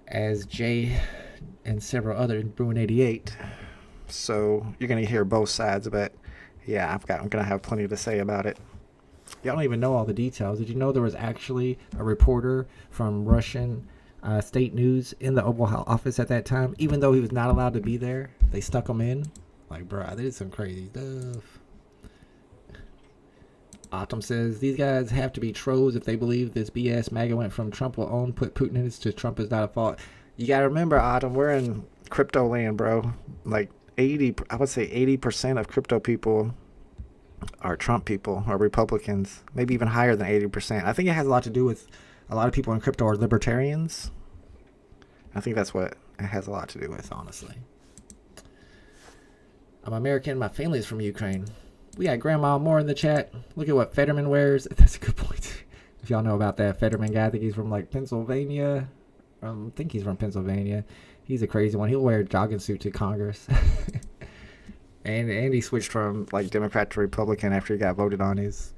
as Jay and several other Bruin 88. So you're going to hear both sides, but yeah, I'm going to have plenty to say about it. Y'all don't even know all the details. Did you know there was actually a reporter from Russian state news in the Oval Office at that time, even though he was not allowed to be there? They stuck him in. Like, bro, they did some crazy stuff. Autumn says, these guys have to be trolls if they believe this BS MAGA went from Trump will own, put Putin in it to Trump is not a fault. You got to remember, Autumn, we're in crypto land, bro. Like I would say 80% of crypto people are Trump people or Republicans, maybe even higher than 80%. I think it has a lot to do with a lot of people in crypto are libertarians. I think that's what it has a lot to do with, honestly. I'm American. My family is from Ukraine. We got Grandma Moore in the chat. Look at what Fetterman wears. That's a good point. If y'all know about that Fetterman guy, I think he's from like Pennsylvania. I think he's from Pennsylvania. He's a crazy one. He'll wear a jogging suit to Congress. and he switched from like Democrat to Republican after he got voted on his.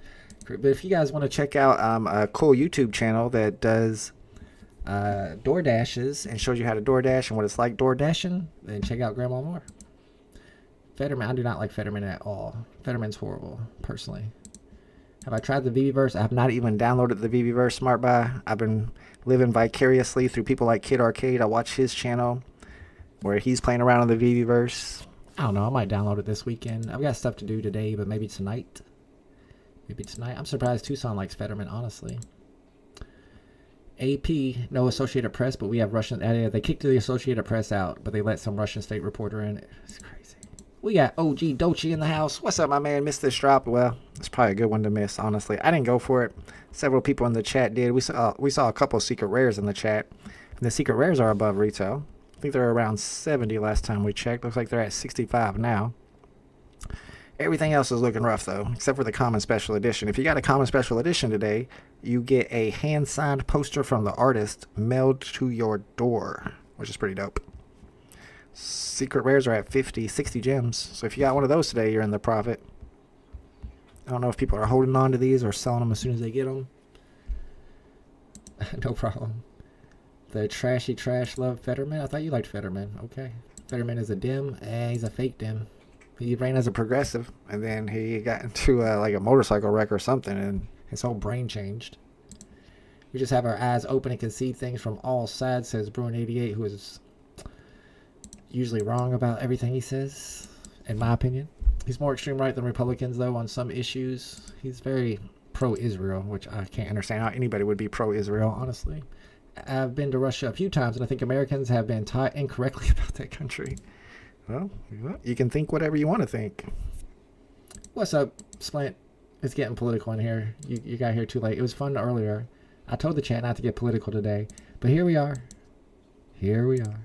But if you guys want to check out a cool YouTube channel that does DoorDashes and shows you how to DoorDash and what it's like DoorDashing, then check out Grandma Moore. Fetterman, I do not like Fetterman at all. Fetterman's horrible, personally. Have I tried the VeVeVerse? I have not even downloaded the VeVeVerse Smart Buy. I've been living vicariously through people like Kid Arcade. I watch his channel where he's playing around on the VeVeVerse. I don't know. I might download it this weekend. I've got stuff to do today, but maybe tonight. I'm surprised Tucson likes Fetterman, honestly. AP, no Associated Press, but we have Russian. They kicked the Associated Press out, but they let some Russian state reporter in. It's crazy. We got OG Dochi in the house. What's up, my man? Missed this drop? Well, it's probably a good one to miss, honestly. I didn't go for it. Several people in the chat did. We saw a couple of secret rares in the chat. And the secret rares are above retail. I think they're around 70 last time we checked. Looks like they're at 65 now. Everything else is looking rough, though, except for the common special edition. If you got a common special edition today, you get a hand-signed poster from the artist mailed to your door, which is pretty dope. Secret rares are at 50, 60 gems. So if you got one of those today, you're in the profit. I don't know if people are holding on to these or selling them as soon as they get them. No problem. The trashy trash love Fetterman. I thought you liked Fetterman. Okay. Fetterman is a dim. He's a fake dim. He ran as a progressive, and then he got into like a motorcycle wreck or something, and his whole brain changed. We just have our eyes open and can see things from all sides, says Bruin88, who is usually wrong about everything he says, in my opinion. He's more extreme right than Republicans, though, on some issues. He's very pro-Israel, which I can't understand how anybody would be pro-Israel, honestly. I've been to Russia a few times, and I think Americans have been taught incorrectly about that country. Well, you can think whatever you want to think. What's up, Splint? It's getting political in here. You got here too late. It was fun earlier. I told the chat not to get political today, but here we are. Here we are.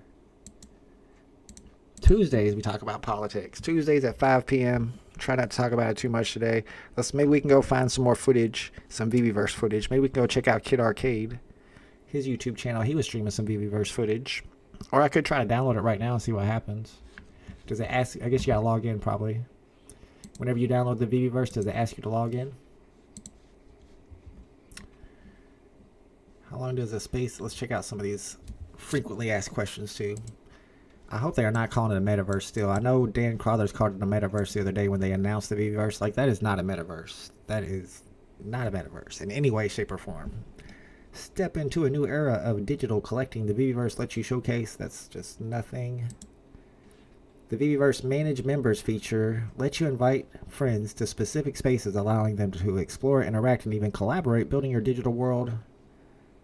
Tuesdays, we talk about politics. Tuesdays at 5 p.m. Try not to talk about it too much today. Maybe we can go find some more footage, some VeVeVerse footage. Maybe we can go check out Kid Arcade, his YouTube channel. He was streaming some VeVeVerse footage. Or I could try to download it right now and see what happens. Does it ask? I guess you gotta log in probably. Whenever you download the VeVeVerse, does it ask you to log in? How long does a space? Let's check out some of these frequently asked questions too. I hope they are not calling it a metaverse still. I know Dan Crothers called it a metaverse the other day when they announced the VeVeVerse. Like, that is not a metaverse. That is not a metaverse in any way, shape, or form. Step into a new era of digital collecting. The VeVeVerse lets you showcase. That's just nothing. The VeVeVerse Manage Members feature lets you invite friends to specific spaces, allowing them to explore, interact, and even collaborate, building your digital world.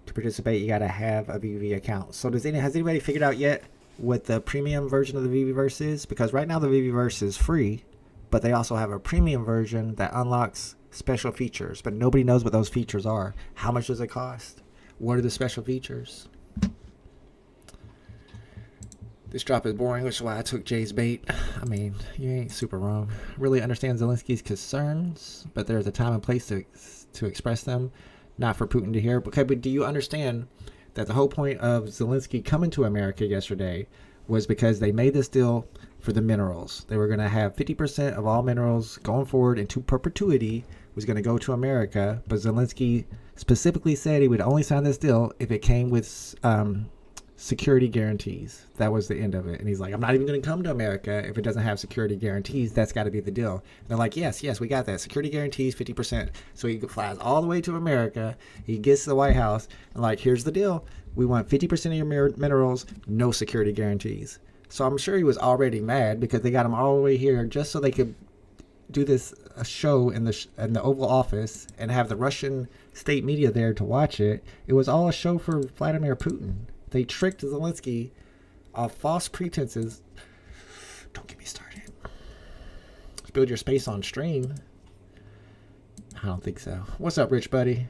To participate, you gotta have a VeVe account. So has anybody figured out yet what the premium version of the VeVeVerse is? Because right now the VeVeVerse is free, but they also have a premium version that unlocks special features, but nobody knows what those features are. How much does it cost? What are the special features? This drop is boring, which is why I took Jay's bait. I mean, you ain't super wrong. Really understand Zelensky's concerns, but there's a time and place to express them, not for Putin to hear. Okay, but do you understand that the whole point of Zelensky coming to America yesterday was because they made this deal for the minerals. They were going to have 50% of all minerals going forward into perpetuity was going to go to America, but Zelensky specifically said he would only sign this deal if it came with security guarantees. That was the end of it. And he's like, I'm not even going to come to America if it doesn't have security guarantees. That's got to be the deal. And they're like, yes, we got that. Security guarantees, 50%. So he flies all the way to America. He gets to the White House and like, here's the deal. We want 50% of your minerals, no security guarantees. So I'm sure he was already mad because they got him all the way here just so they could do this show in the Oval Office and have the Russian state media there to watch it. It was all a show for Vladimir Putin. They tricked Zelensky off false pretenses. Don't get me started. Just build your space on stream. I don't think so. What's up, Rich Buddy?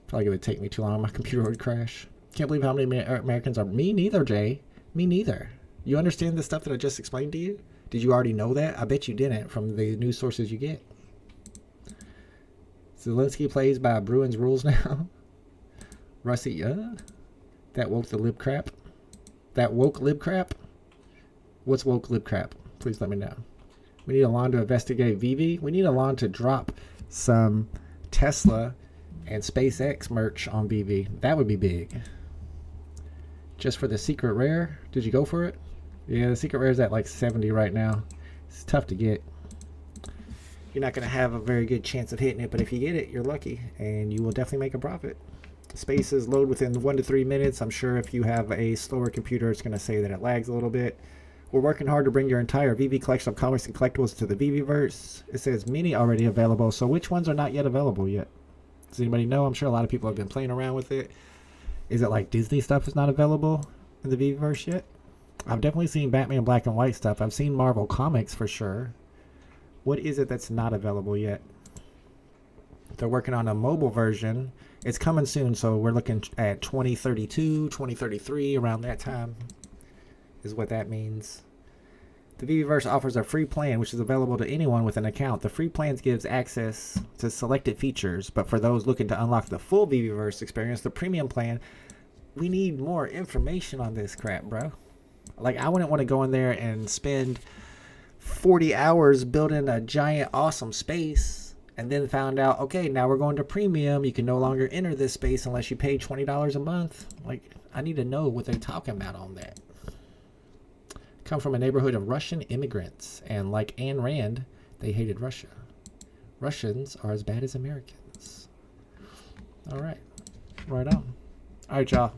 Probably would take me too long. My computer would crash. Can't believe how many Americans are. Me neither, Jay. Me neither. You understand the stuff that I just explained to you? Did you already know that? I bet you didn't from the news sources you get. Zelensky plays by Bruins rules now. Rusty, that woke the lib crap. That woke lib crap? What's woke lib crap? Please let me know. We need Elon to investigate VeVe. We need Elon to drop some Tesla and SpaceX merch on VeVe. That would be big. Just for the secret rare. Did you go for it? Yeah, the secret rare is at like 70 right now. It's tough to get. You're not going to have a very good chance of hitting it, but if you get it, you're lucky, and you will definitely make a profit. Spaces load within 1 to 3 minutes. I'm sure if you have a slower computer, it's going to say that it lags a little bit. We're working hard to bring your entire VeVe collection of comics and collectibles to the VeVeVerse. It says many already available, so which ones are not yet available yet? Does anybody know? I'm sure a lot of people have been playing around with it. Is it like Disney stuff is not available in the VeVeVerse yet? I've definitely seen Batman black and white stuff. I've seen Marvel Comics for sure. What is it that's not available yet? They're working on a mobile version. It's coming soon, so we're looking at 2032, 2033, around that time is what that means. The VeVeVerse offers a free plan, which is available to anyone with an account. The free plans gives access to selected features, but for those looking to unlock the full VeVeVerse experience, the premium plan, we need more information on this crap, bro. Like, I wouldn't want to go in there and spend 40 hours building a giant, awesome space, and then found out, okay, now we're going to premium. You can no longer enter this space unless you pay $20 a month. Like, I need to know what they're talking about on that. Come from a neighborhood of Russian immigrants, and like Ayn Rand, they hated Russia. Russians are as bad as Americans. All right. Right on. All right, y'all.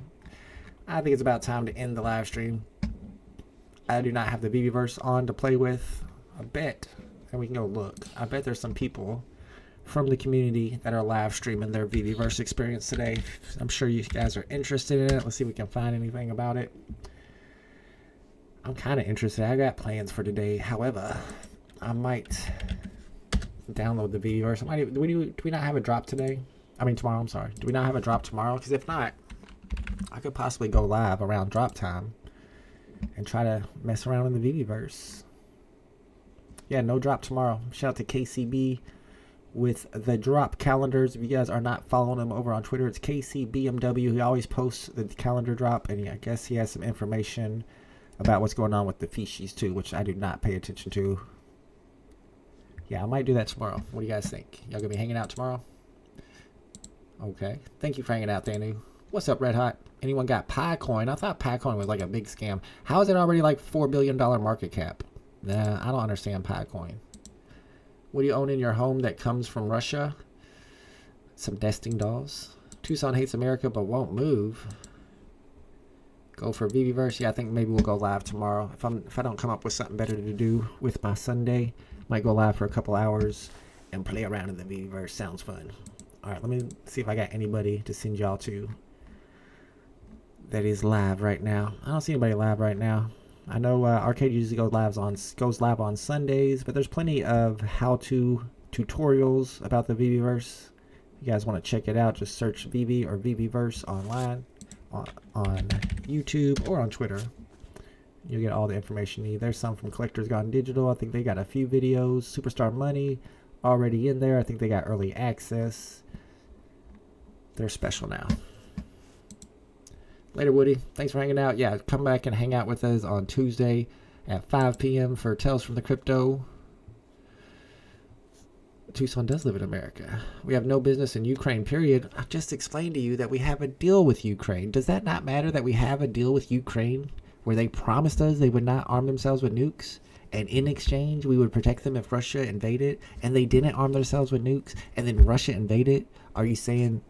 I think it's about time to end the live stream. I do not have the VeVeVerse on to play with. I bet, and we can go look. I bet there's some people from the community that are live streaming their VeVeVerse experience today. I'm sure you guys are interested in it. Let's see if we can find anything about it. I'm kind of interested. I got plans for today. However, I might download the VeVeVerse. Do we not have a drop today? I mean tomorrow, I'm sorry. Do we not have a drop tomorrow? Because if not, I could possibly go live around drop time and try to mess around in the VeVeVerse. Yeah, no drop tomorrow. Shout out to KCB with the drop calendars. If you guys are not following him over on Twitter, it's KCBMW. He always posts the calendar drop, and I guess he has some information about what's going on with the feces too, which I do not pay attention to. Yeah, I might do that tomorrow. What do you guys think? Y'all gonna be hanging out tomorrow? Okay. Thank you for hanging out, Danu. What's up, Red Hot? Anyone got Picoin? I thought Picoin was like a big scam. How is it already like $4 billion market cap? Nah, I don't understand Picoin. What do you own in your home that comes from Russia? Some nesting dolls. Tucson hates America but won't move. Go for VeVeVerse. Yeah, I think maybe we'll go live tomorrow. If I don't come up with something better to do with my Sunday, might go live for a couple hours and play around in the VeVeVerse. Sounds fun. All right, let me see if I got anybody to send y'all to that is live right now. I don't see anybody live right now. I know Arcade usually goes live on Sundays, but there's plenty of how-to tutorials about the VeVeVerse. If you guys want to check it out, just search VeVe or VeVeVerse online on YouTube or on Twitter. You'll get all the information you need. There's some from Collectors Gone Digital. I think they got a few videos. Superstar Money already in there. I think they got early access. They're special now. Later, Woody. Thanks for hanging out. Yeah, come back and hang out with us on Tuesday at 5 p.m. for Tales from the Crypto. Tucson does live in America. We have no business in Ukraine, period. I just explained to you that we have a deal with Ukraine. Does that not matter that we have a deal with Ukraine where they promised us they would not arm themselves with nukes? And in exchange, we would protect them if Russia invaded, and they didn't arm themselves with nukes, and then Russia invaded? Are you saying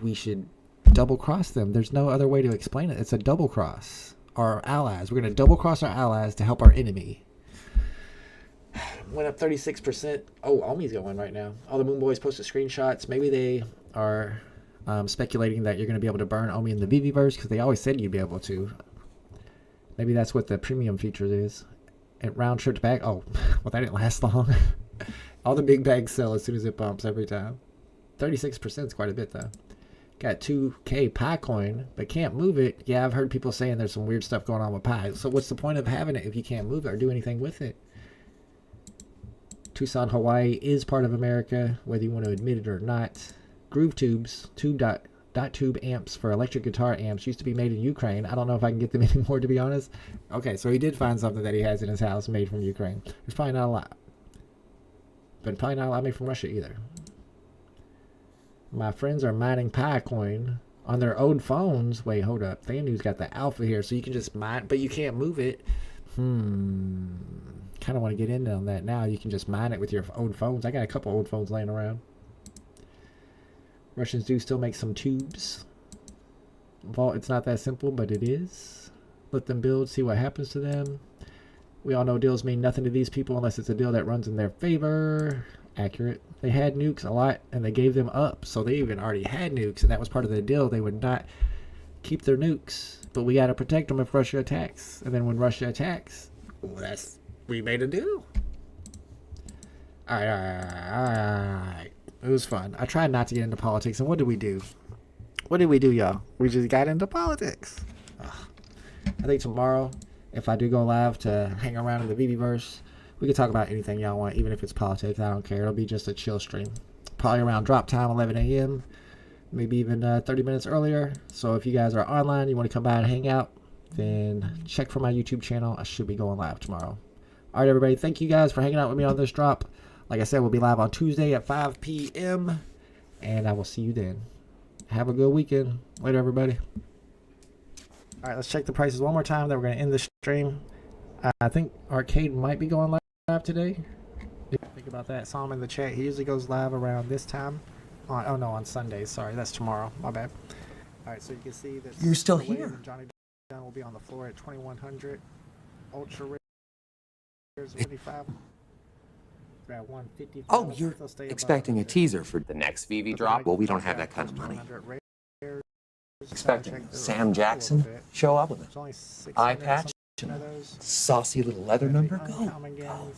we should double cross them? There's no other way to explain it. It's a double cross. Our allies. We're going to double cross our allies to help our enemy. Went up 36%. Oh, Omi's going right now. All the Moon Boys posted screenshots. Maybe they are speculating that you're going to be able to burn Omi in the VeVeVerse because they always said you'd be able to. Maybe that's what the premium feature is. And round trip back. Oh, well, that didn't last long. All the big bags sell as soon as it bumps every time. 36% is quite a bit, though. Got 2K Picoin, but can't move it. Yeah, I've heard people saying there's some weird stuff going on with Pi. So what's the point of having it if you can't move it or do anything with it? Tucson, Hawaii is part of America, whether you want to admit it or not. Groove tubes, tube amps for electric guitar amps used to be made in Ukraine. I don't know if I can get them anymore, to be honest. Okay, so he did find something that he has in his house made from Ukraine. There's probably not a lot. But probably not a lot made from Russia either. My friends are mining Picoin on their old phones. Wait, hold up. Thanu's got the alpha here, so you can just mine, but you can't move it. Kind of want to get in on that now. You can just mine it with your old phones. I got a couple old phones laying around. Russians do still make some tubes. Vault, it's not that simple, but it is. Let them build, see what happens to them. We all know deals mean nothing to these people unless it's a deal that runs in their favor. Accurate. They had nukes a lot, and they gave them up. So they even already had nukes, and that was part of the deal. They would not keep their nukes, but we got to protect them if Russia attacks. And then when Russia attacks, well, we made a deal. All right. It was fun. I tried not to get into politics, and what did we do? What did we do, y'all? We just got into politics. Ugh. I think tomorrow, if I do go live to hang around in the VeVeVerse, we can talk about anything y'all want, even if it's politics. I don't care. It'll be just a chill stream. Probably around drop time, 11 a.m., maybe even 30 minutes earlier. So if you guys are online, you want to come by and hang out, then check for my YouTube channel. I should be going live tomorrow. All right, everybody. Thank you guys for hanging out with me on this drop. Like I said, we'll be live on Tuesday at 5 p.m., and I will see you then. Have a good weekend. Later, everybody. All right, let's check the prices one more time. Then we're going to end the stream. I think Arcade might be going live today. Think about that. Saw him in the chat. He usually goes live around this time. On Sundays. Sorry, that's tomorrow. My bad. All right, so you can see that you're still here. Johnny Dunn will be on the floor at 2100. Ultra rares 25. Oh, you're expecting a teaser for the next VeVe drop? Well, we don't have that kind of money. Expecting Sam Jackson show up with an eye patch and a saucy little leather number? Go.